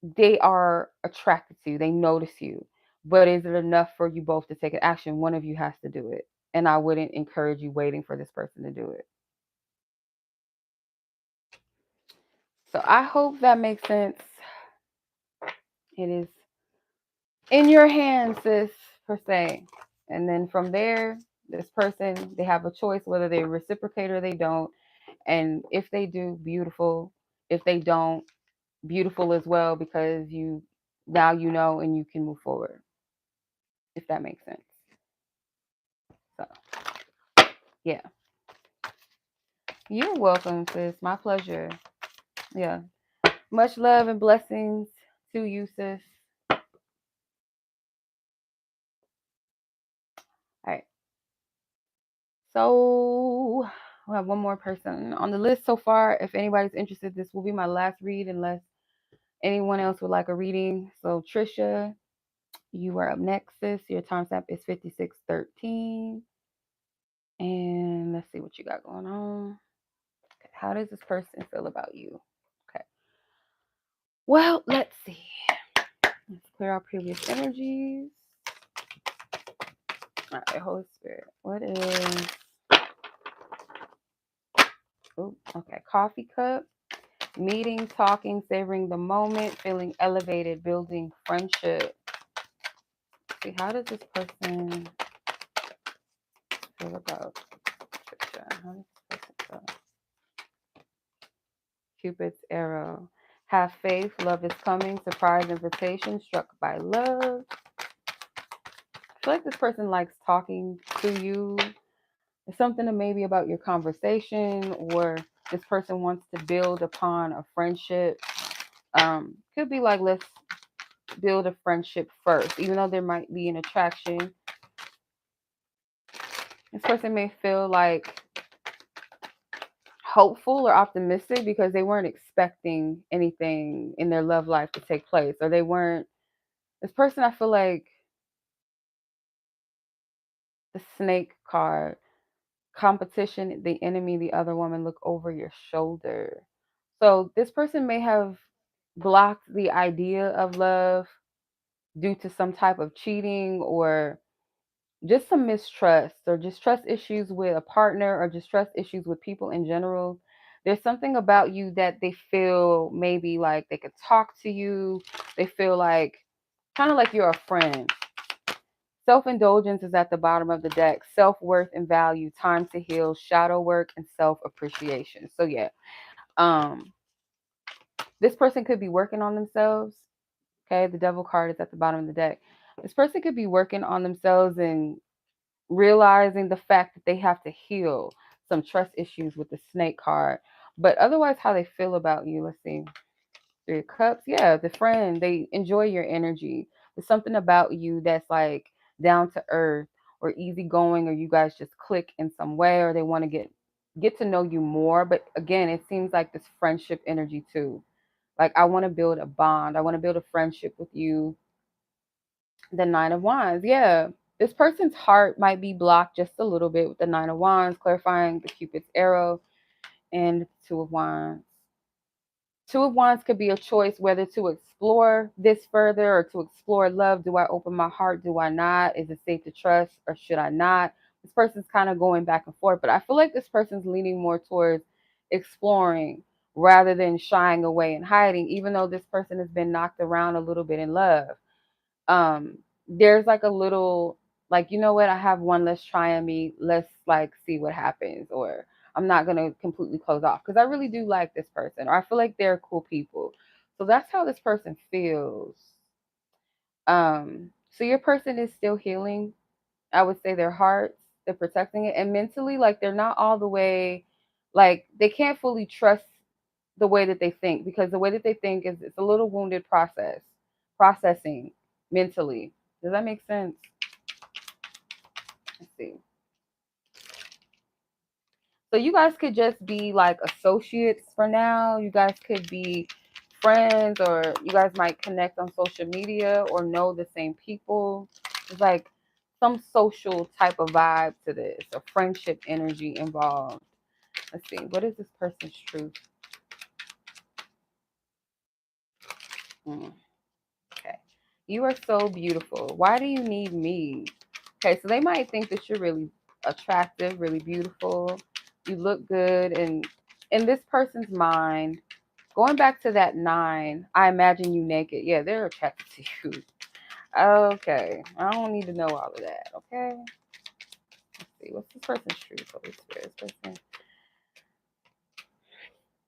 they are attracted to you. They notice you. But is it enough for you both to take an action? One of you has to do it. And I wouldn't encourage you waiting for this person to do it. So I hope that makes sense. It is in your hands, sis, per se. And then from there, this person, they have a choice whether they reciprocate or they don't. And if they do, beautiful. If they don't, beautiful as well, because now you know and you can move forward. If that makes sense. So, yeah. You're welcome, sis. My pleasure. Yeah. Much love and blessings to you, sis. All right. So we have one more person on the list so far. If anybody's interested, this will be my last read unless anyone else would like a reading. So Trisha, you are up next, sis. Your timestamp is 5613. And let's see what you got going on. Okay. How does this person feel about you? Okay. Well, let's see. Let's clear our previous energies. All right, Holy Spirit. What is... Oh, okay. Coffee cup. Meeting, talking, savoring the moment, feeling elevated, building friendship. See, how does this person feel about Trisha? How does this person feel? Cupid's arrow. Have faith, love is coming, surprise invitation, struck by love. I feel like this person likes talking to you. It's something maybe about your conversation, or this person wants to build upon a friendship. Could be like, let's build a friendship first, even though there might be an attraction. This person may feel like hopeful or optimistic because they weren't expecting anything in their love life to take place, or this person, I feel like the snake card, competition, the enemy, the other woman, look over your shoulder. So this person may have blocked the idea of love due to some type of cheating, or just some mistrust, or just trust issues with a partner, or just trust issues with people in general. There's something about you that they feel maybe like they could talk to you. They feel like kind of like you're a friend. Self-indulgence is at the bottom of the deck. Self-worth and value, time to heal, shadow work, and self-appreciation. So yeah, this person could be working on themselves. Okay, the devil card is at the bottom of the deck. This person could be working on themselves and realizing the fact that they have to heal some trust issues with the snake card. But otherwise, how they feel about you, let's see. Three of Cups. Yeah, the friend, they enjoy your energy. There's something about you that's like down to earth or easygoing, or you guys just click in some way, or they want to get to know you more. But again, it seems like this friendship energy too. Like, I want to build a bond. I want to build a friendship with you. The Nine of Wands. Yeah. This person's heart might be blocked just a little bit with the Nine of Wands, clarifying the Cupid's arrow, and Two of Wands. Two of Wands could be a choice whether to explore this further or to explore love. Do I open my heart? Do I not? Is it safe to trust, or should I not? This person's kind of going back and forth, but I feel like this person's leaning more towards exploring rather than shying away and hiding, even though this person has been knocked around a little bit in love. There's like a little, like, you know what, I have one, let's try and meet, let's like see what happens, or I'm not gonna completely close off because I really do like this person, or I feel like they're cool people. So that's how this person feels. So your person is still healing. I would say their hearts, they're protecting it, and mentally, like, they're not all the way, like, they can't fully trust the way that they think, because the way that they think is, it's a little wounded processing mentally. Does that make sense? Let's see. So you guys could just be like associates for now. You guys could be friends, or you guys might connect on social media or know the same people. It's like some social type of vibe to this, a friendship energy involved. Let's see, what is this person's truth? Okay. You are so beautiful. Why do you need me? Okay, so they might think that you're really attractive, really beautiful. You look good. And in this person's mind, going back to that 9, I imagine you naked. Yeah, they're attracted to you. Okay. I don't need to know all of that. Okay. Let's see. What's this person's truth? Holy Spirit. This person.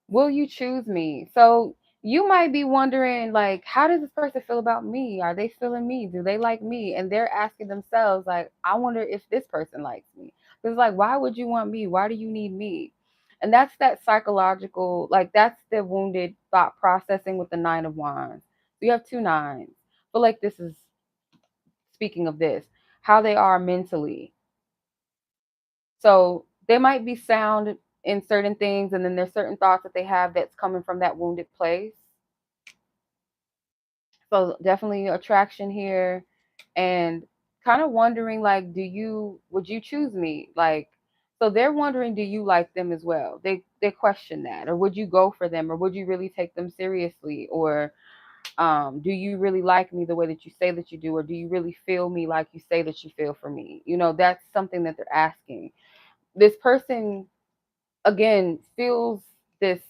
Will you choose me? So you might be wondering, like, how does this person feel about me? Are they feeling me? Do they like me? And they're asking themselves, like, I wonder if this person likes me. Because, like, why would you want me? Why do you need me? And that's that psychological, like, that's the wounded thought processing with the 9 of Wands. So you have 2 9s. But, like, this is speaking of this, how they are mentally. So they might be sound in certain things, and then there's certain thoughts that they have that's coming from that wounded place. So definitely attraction here, and kind of wondering, like, would you choose me? Like, so they're wondering, do you like them as well? They question that, or would you go for them, or would you really take them seriously, or do you really like me the way that you say that you do, or do you really feel me like you say that you feel for me? That's something that they're asking. This person again feels this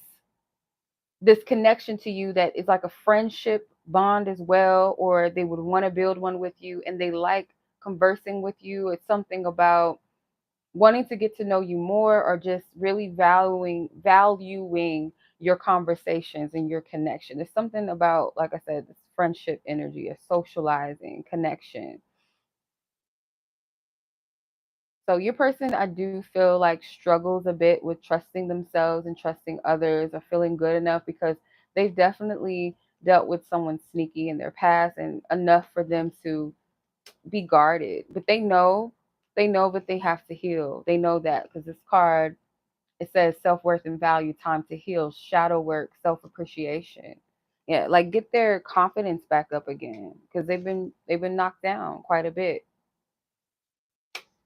connection to you that is like a friendship bond as well, or they would want to build one with you, and they like conversing with you. It's something about wanting to get to know you more, or just really valuing your conversations and your connection. It's something about, like I said, this friendship energy, a socializing connection. So your person, I do feel like, struggles a bit with trusting themselves and trusting others, or feeling good enough, because they've definitely dealt with someone sneaky in their past, and enough for them to be guarded. But they know that they have to heal. They know that, because this card, it says self-worth and value, time to heal, shadow work, self-appreciation. Yeah, like, get their confidence back up again, because they've been knocked down quite a bit.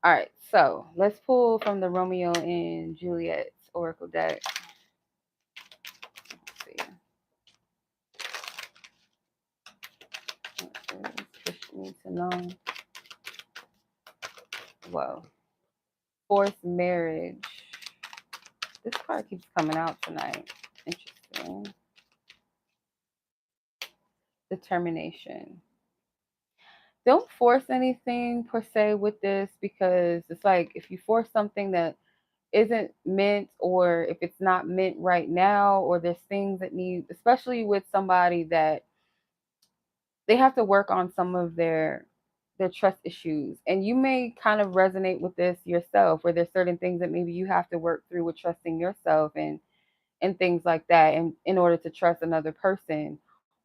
All right, so let's pull from the Romeo and Juliet's Oracle deck. Let's see. What does Trisha need to know? Whoa. Forced marriage. This card keeps coming out tonight. Interesting. Determination. Don't force anything per se with this, because it's like, if you force something that isn't meant, or if it's not meant right now, or there's things that need, especially with somebody that they have to work on some of their trust issues, and you may kind of resonate with this yourself, where there's certain things that maybe you have to work through with trusting yourself, and things like that, and in order to trust another person,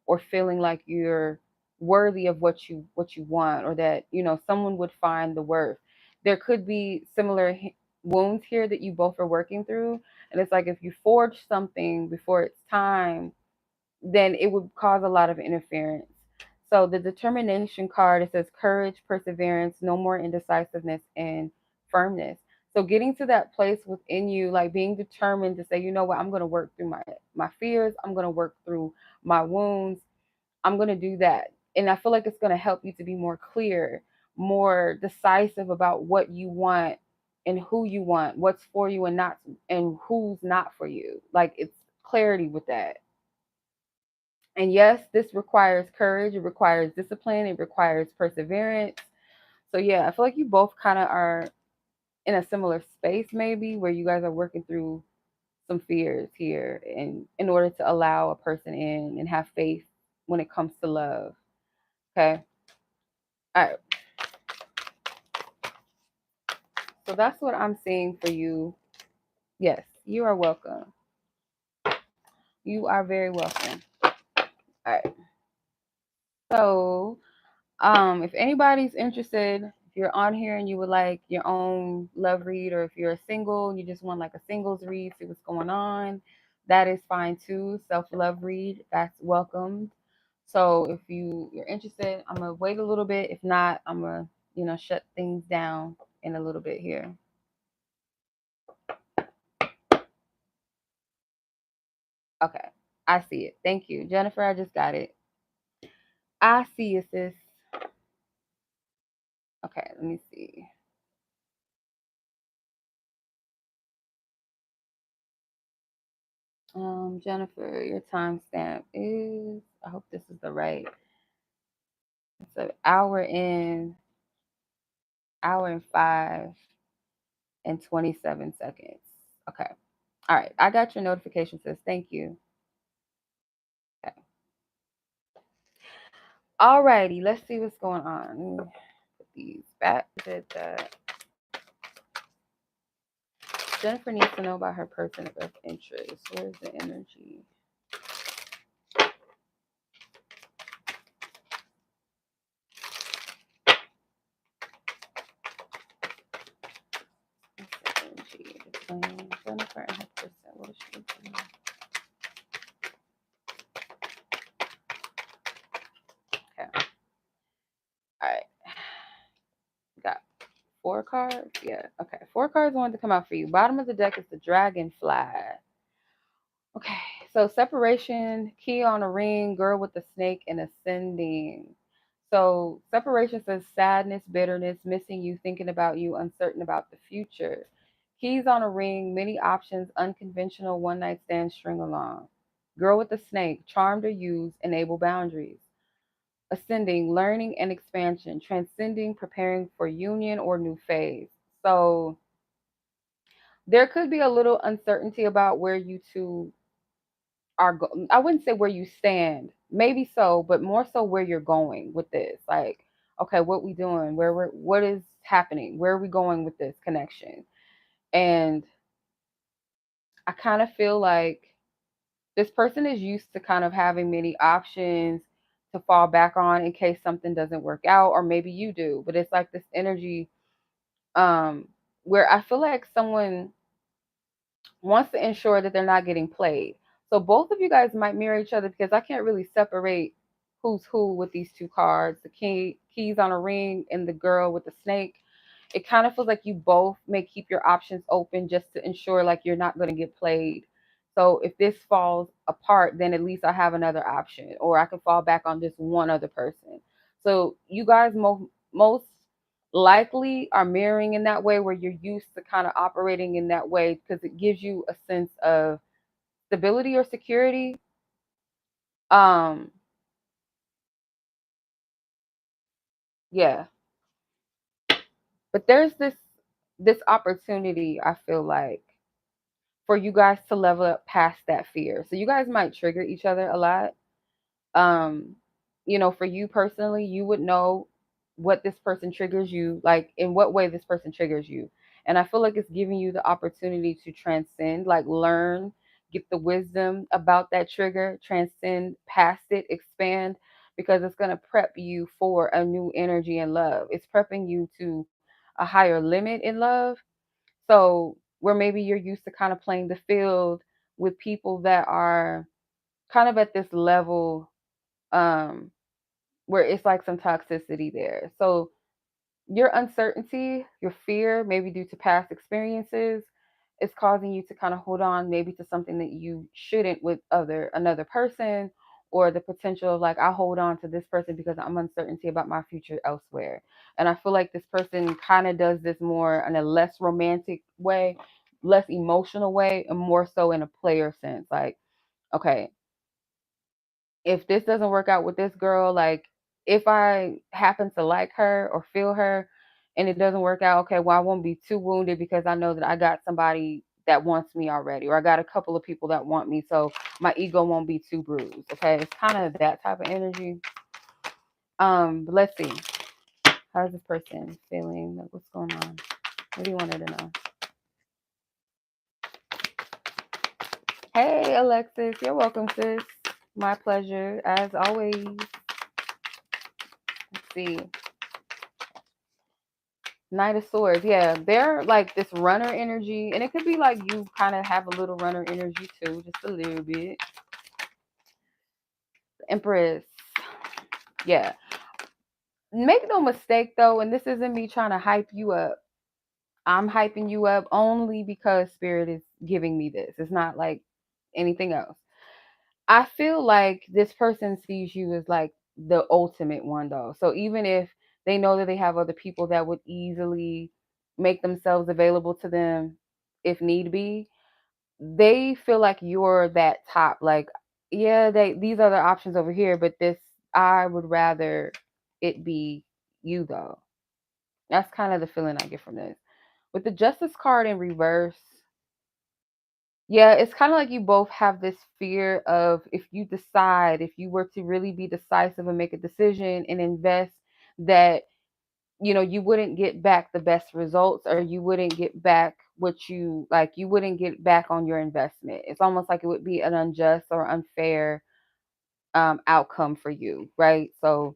or feeling like you're worthy of what you want, or that someone would find the worth. There could be similar wounds here that you both are working through, and it's like, if you forge something before it's time, then it would cause a lot of interference. So the determination card, it says courage, perseverance, no more indecisiveness, and firmness. So getting to that place within you, like being determined to say, you know what, I'm going to work through my fears. I'm going to work through my wounds. I'm going to do that. And I feel like it's going to help you to be more clear, more decisive about what you want and who you want, what's for you and not, and who's not for you. Like, it's clarity with that. And yes, this requires courage, it requires discipline, it requires perseverance. So yeah, I feel like you both kind of are in a similar space, maybe, where you guys are working through some fears here, and in order to allow a person in and have faith when it comes to love. Okay. All right. So that's what I'm seeing for you. Yes, you are welcome. You are very welcome. All right. So if anybody's interested, if you're on here and you would like your own love read, or if you're single and you just want like a singles read, see what's going on, that is fine too. Self-love read, that's welcomed. So if you're interested, I'm gonna wait a little bit. If not, I'm gonna, shut things down in a little bit here. Okay. I see it. Thank you. Jennifer, I just got it. I see you, sis. Okay, let me see. Jennifer, your timestamp is, I hope this is the right. It's an hour and 5 and 27 seconds. Okay. All right. I got your notification, sis. Thank you. Okay. All righty. Let's see what's going on. Put these back. Jennifer needs to know about her person of interest. Where's the energy? Jennifer and her person. What is she doing? Okay. All right. Got 4 cards. Yeah. Okay. 4 cards wanted to come out for you. Bottom of the deck is the dragonfly. Okay. So separation, key on a ring, girl with the snake, and ascending. So separation says sadness, bitterness, missing you, thinking about you, uncertain about the future. Keys on a ring, many options, unconventional, one night stand, string along. Girl with the snake, charmed or used, enable boundaries. Ascending, learning and expansion. Transcending, preparing for union or new phase. So there could be a little uncertainty about where you two I wouldn't say where you stand, maybe so, but more so where you're going with this. Like, okay, what we doing? What is happening? Where are we going with this connection? And I kind of feel like this person is used to kind of having many options to fall back on in case something doesn't work out, or maybe you do. But it's like this energy um where I feel like someone wants to ensure that they're not getting played. So both of you guys might mirror each other because I can't really separate who's who with these 2 cards. The keys on a ring and the girl with the snake. It kind of feels like you both may keep your options open just to ensure like you're not going to get played. So if this falls apart, then at least I have another option, or I can fall back on this one other person. So you guys most likely are mirroring in that way, where you're used to kind of operating in that way because it gives you a sense of stability or security. Um, yeah. But there's this opportunity, I feel like, for you guys to level up past that fear. So you guys might trigger each other a lot. um for you personally, you would know what this person triggers you, like in what way this person triggers you. And I feel like it's giving you the opportunity to transcend, like learn, get the wisdom about that trigger, transcend past it, expand, because it's going to prep you for a new energy in love. It's prepping you to a higher limit in love. So where maybe you're used to kind of playing the field with people that are kind of at this level, um, where it's like some toxicity there. So your uncertainty, your fear, maybe due to past experiences, is causing you to kind of hold on maybe to something that you shouldn't with another person, or the potential of like, I hold on to this person because I'm uncertainty about my future elsewhere. And I feel like this person kind of does this more in a less romantic way, less emotional way, and more so in a player sense. Like, okay, if this doesn't work out with this girl, like if I happen to like her or feel her and it doesn't work out, okay, well, I won't be too wounded because I know that I got somebody that wants me already, or I got a couple of people that want me. So my ego won't be too bruised. Okay. It's kind of that type of energy. But let's see. How's this person feeling? Like, what's going on? What do you want her to know? Hey, Alexis. You're welcome, sis. My pleasure, as always. Let's see. Knight of Swords, yeah, they're like this runner energy, and it could be like you kind of have a little runner energy too, just a little bit. Empress, yeah. Make no mistake though, and this isn't me trying to hype you up. I'm hyping you up only because Spirit is giving me this. It's not like anything else. I feel like this person sees you as like the ultimate one though. So even if they know that they have other people that would easily make themselves available to them if need be, they feel like you're that top. Like, yeah, these other options over here, but this I would rather it be you though. That's kind of the feeling I get from this. With the Justice card in reverse, yeah, it's kind of like you both have this fear of if you decide, if you were to really be decisive and make a decision and invest, that you wouldn't get back the best results, or you wouldn't get back what you like, you wouldn't get back on your investment. It's almost like it would be an unjust or unfair outcome for you, right? So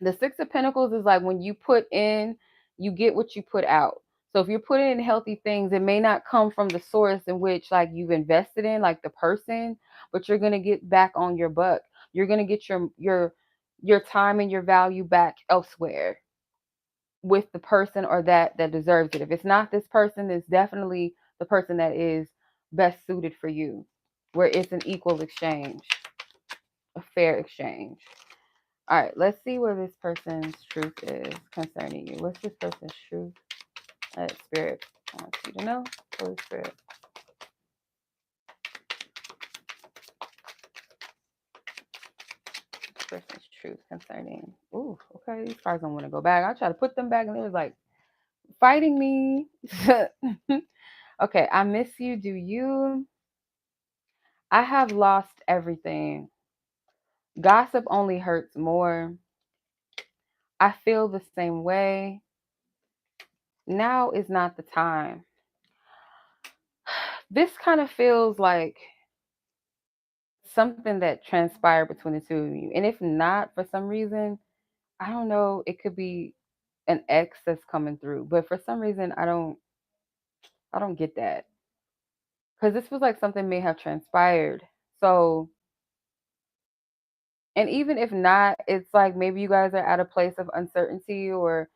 the Six of Pentacles is like when you put in, you get what you put out. So if you're putting in healthy things, it may not come from the source in which like you've invested in, like the person, but you're gonna get back on your buck. You're gonna get your time and your value back elsewhere with the person or that deserves it. If it's not this person, it's definitely the person that is best suited for you, where it's an equal exchange, a fair exchange. All right, let's see where this person's truth is concerning you. What's this person's truth? Spirit wants you to know. Holy Spirit. This person's truth concerning. Ooh, okay. These cards don't want to go back. I try to put them back and it was like fighting me. Okay, I miss you. Do you? I have lost everything. Gossip only hurts more. I feel the same way. Now is not the time. This kind of feels like something that transpired between the two of you. And if not, for some reason, I don't know, it could be an ex that's coming through. But for some reason, I don't get that. Because this was like something may have transpired. So, and even if not, it's like maybe you guys are at a place of uncertainty, or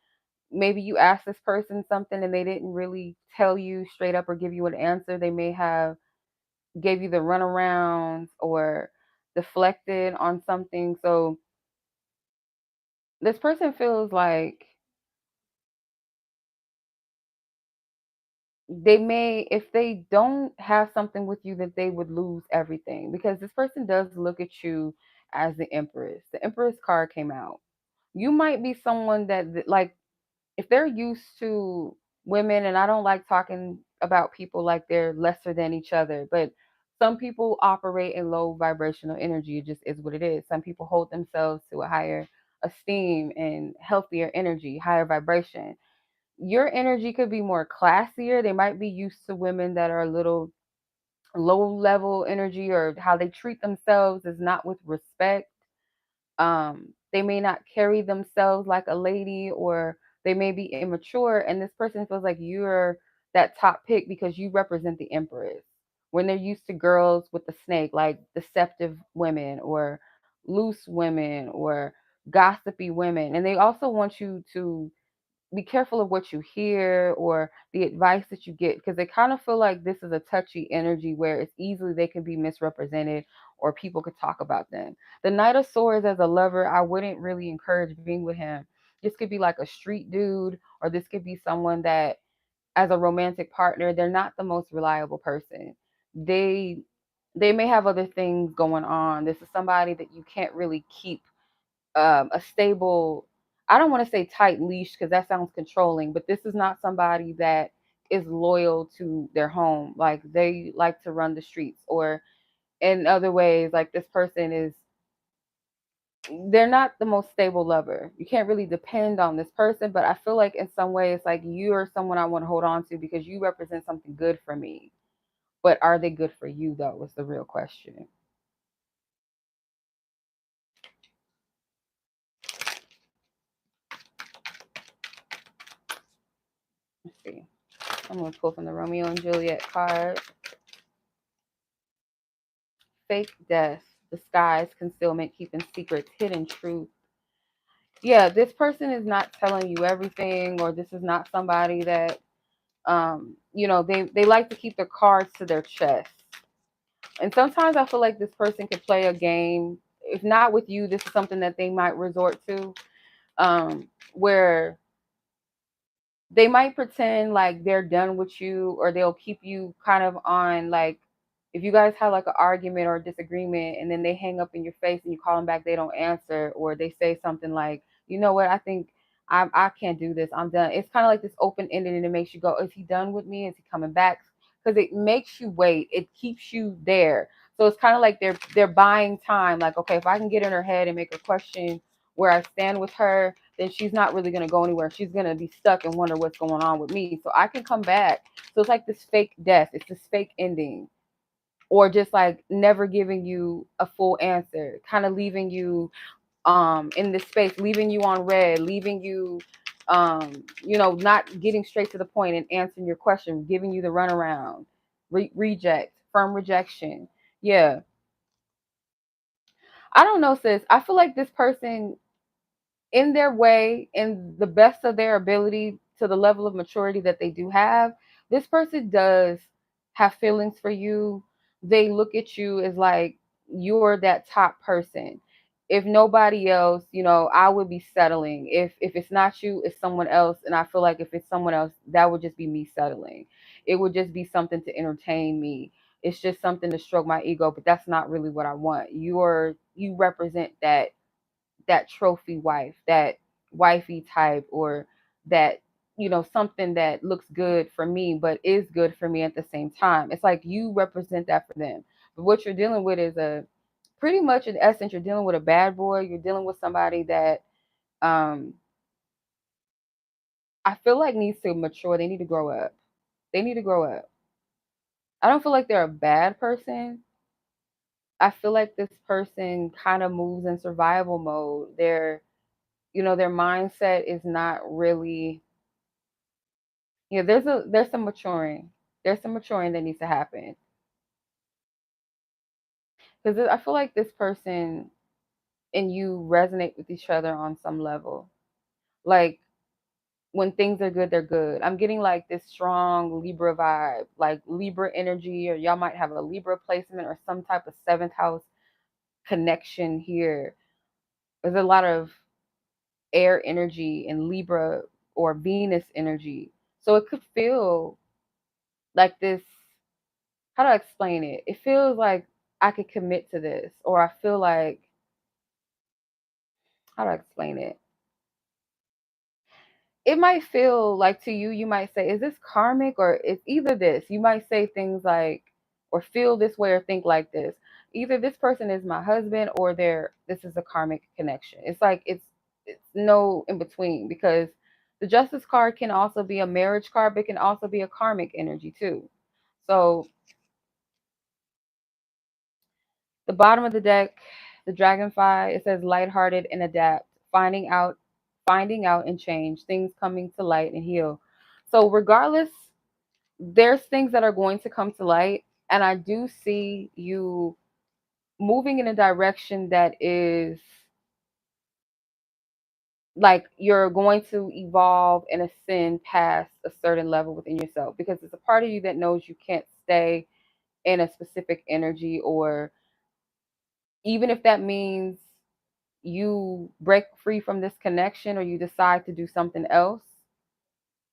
maybe you asked this person something and they didn't really tell you straight up or give you an answer. They may have gave you the runarounds or deflected on something. So this person feels like they may, if they don't have something with you, that they would lose everything, because this person does look at you as the Empress. The Empress card came out. You might be someone that like, if they're used to women, and I don't like talking about people like they're lesser than each other, but some people operate in low vibrational energy. It just is what it is. Some people hold themselves to a higher esteem and healthier energy, higher vibration. Your energy could be more classier. They might be used to women that are a little low level energy, or how they treat themselves is not with respect. They may not carry themselves like a lady, or they may be immature, and this person feels like you're that top pick because you represent the Empress. When they're used to girls with the snake, like deceptive women or loose women or gossipy women, and they also want you to be careful of what you hear or the advice that you get, because they kind of feel like this is a touchy energy where it's easily they can be misrepresented or people could talk about them. The Knight of Swords, as a lover, I wouldn't really encourage being with him. This could be like a street dude, or this could be someone that, as a romantic partner, they're not the most reliable person. They may have other things going on. This is somebody that you can't really keep a stable, I don't want to say tight leash because that sounds controlling, but this is not somebody that is loyal to their home. Like they like to run the streets, or in other ways, like this person is, they're not the most stable lover. You can't really depend on this person, but I feel like in some way it's like you're someone I want to hold on to because you represent something good for me. But are they good for you though, is the real question. I'm going to pull from the Romeo and Juliet card. Fake death, disguise, concealment, keeping secrets, hidden truth. Yeah, this person is not telling you everything, or this is not somebody that, they like to keep their cards to their chest. And sometimes I feel like this person could play a game. If not with you, this is something that they might resort to, where they might pretend like they're done with you, or they'll keep you kind of on, like, if you guys have like an argument or a disagreement and then they hang up in your face and you call them back, they don't answer, or they say something like, you know what, I think I can't do this, I'm done. It's kind of like this open ended, and it makes you go, is he done with me? Is he coming back? Because it makes you wait. It keeps you there. So it's kind of like they're buying time. Like, okay, if I can get in her head and make her question where I stand with her, then she's not really going to go anywhere. She's going to be stuck and wonder what's going on with me. So I can come back. So it's like this fake death. It's this fake ending, or just like never giving you a full answer, kind of leaving you in this space, leaving you on red, leaving you not getting straight to the point and answering your question, giving you the runaround, reject, firm rejection. Yeah. I don't know, sis. I feel like this person, in their way, in the best of their ability, to the level of maturity that they do have, this person does have feelings for you. They look at you as like you're that top person. If nobody else, I would be settling. If it's not you, it's someone else. And I feel like if it's someone else, that would just be me settling. It would just be something to entertain me. It's just something to stroke my ego, but that's not really what I want. You represent that trophy wife, that wifey type, or that, something that looks good for me, but is good for me at the same time. It's like you represent that for them. But what you're dealing with is pretty much, in essence, you're dealing with a bad boy. You're dealing with somebody that um, I feel like needs to mature. They need to grow up. They need to grow up. I don't feel like they're a bad person. I feel like this person kind of moves in survival mode. Their mindset is not really. Yeah, there's some maturing. There's some maturing that needs to happen, because I feel like this person and you resonate with each other on some level. Like, when things are good, they're good. I'm getting like this strong Libra vibe, like Libra energy, or y'all might have a Libra placement or some type of seventh house connection here. There's a lot of air energy in Libra or Venus energy. So it could feel like this. How do I explain it? It feels like I could commit to this, or I feel like, how do I explain it? It might feel like, to you, you might say, is this karmic, or it's either this. You might say things like, or feel this way, or think like this. Either this person is my husband, or this is a karmic connection. It's like it's no in between, because the Justice card can also be a marriage card, but it can also be a karmic energy too. So the bottom of the deck, the dragonfly, it says lighthearted and adapt, finding out and change, things coming to light and heal. So regardless, there's things that are going to come to light, and I do see you moving in a direction that is like you're going to evolve and ascend past a certain level within yourself, because it's a part of you that knows you can't stay in a specific energy, or even if that means you break free from this connection or you decide to do something else,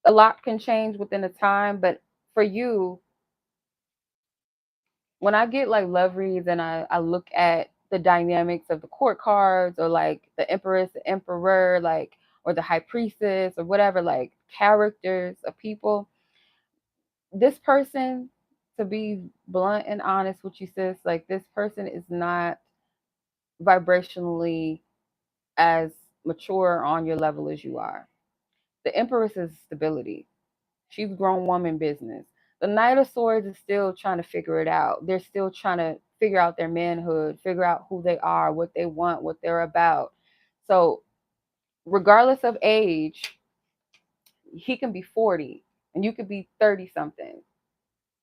a lot can change within a time. But for you, when I get like love reads and I look at the dynamics of the court cards, or like the empress, the emperor, like, or the high priestess, or whatever, like characters of people, this person, to be blunt and honest with you, sis, like, this person is not vibrationally as mature on your level as you are. The Empress is stability. She's grown woman business. The Knight of Swords is still trying to figure it out. They're still trying to figure out their manhood, figure out who they are, what they want, what they're about. So, regardless of age, he can be 40. And you could be 30 something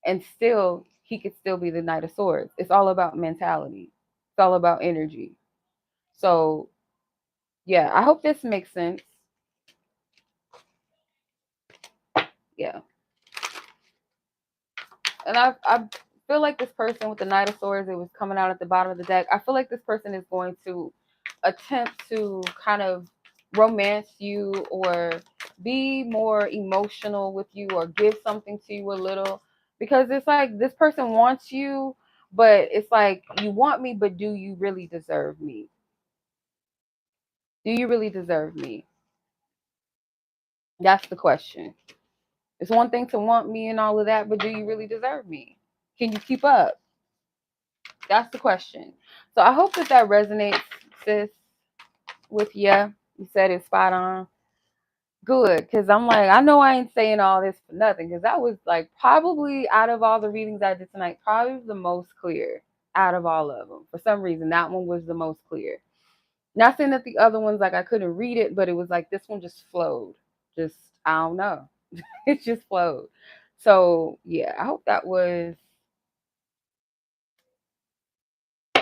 and still he could still be the Knight of Swords. It's all about mentality. It's all about energy. So yeah, I hope this makes sense. Yeah. And I feel like this person with the Knight of Swords, it was coming out at the bottom of the deck. I feel like this person is going to attempt to kind of romance you or be more emotional with you or give something to you a little, because it's like this person wants you, but it's like, you want me, but do you really deserve me? Do you really deserve me? That's the question. It's one thing to want me and all of that, but do you really deserve me? Can you keep up? That's the question. So I hope that that resonates, sis, with you. You said it's spot on. Good, because I'm like, I know I ain't saying all this for nothing, because that was like probably out of all the readings I did tonight, probably the most clear out of all of them. For some reason, that one was the most clear. Not saying that the other ones, like, I couldn't read it, but it was like this one just flowed. Just, I don't know. It just flowed. So yeah, I hope that was,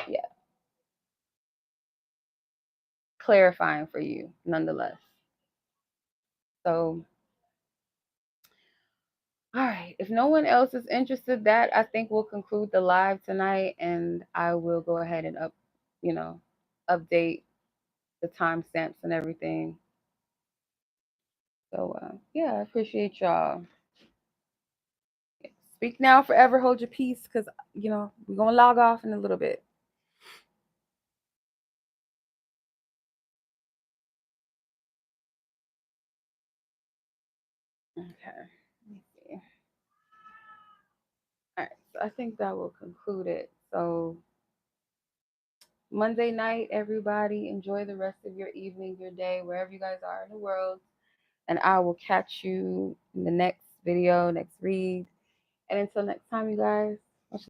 yeah, clarifying for you nonetheless. So, all right. If no one else is interested, that I think will conclude the live tonight, and I will go ahead and update the timestamps and everything. So yeah, I appreciate y'all. Speak now, forever hold your peace, because we're gonna log off in a little bit. Okay. Let me see. All right. So I think that will conclude it. So Monday night, everybody, enjoy the rest of your evening, your day, wherever you guys are in the world. And I will catch you in the next video, next read. And until next time, you guys,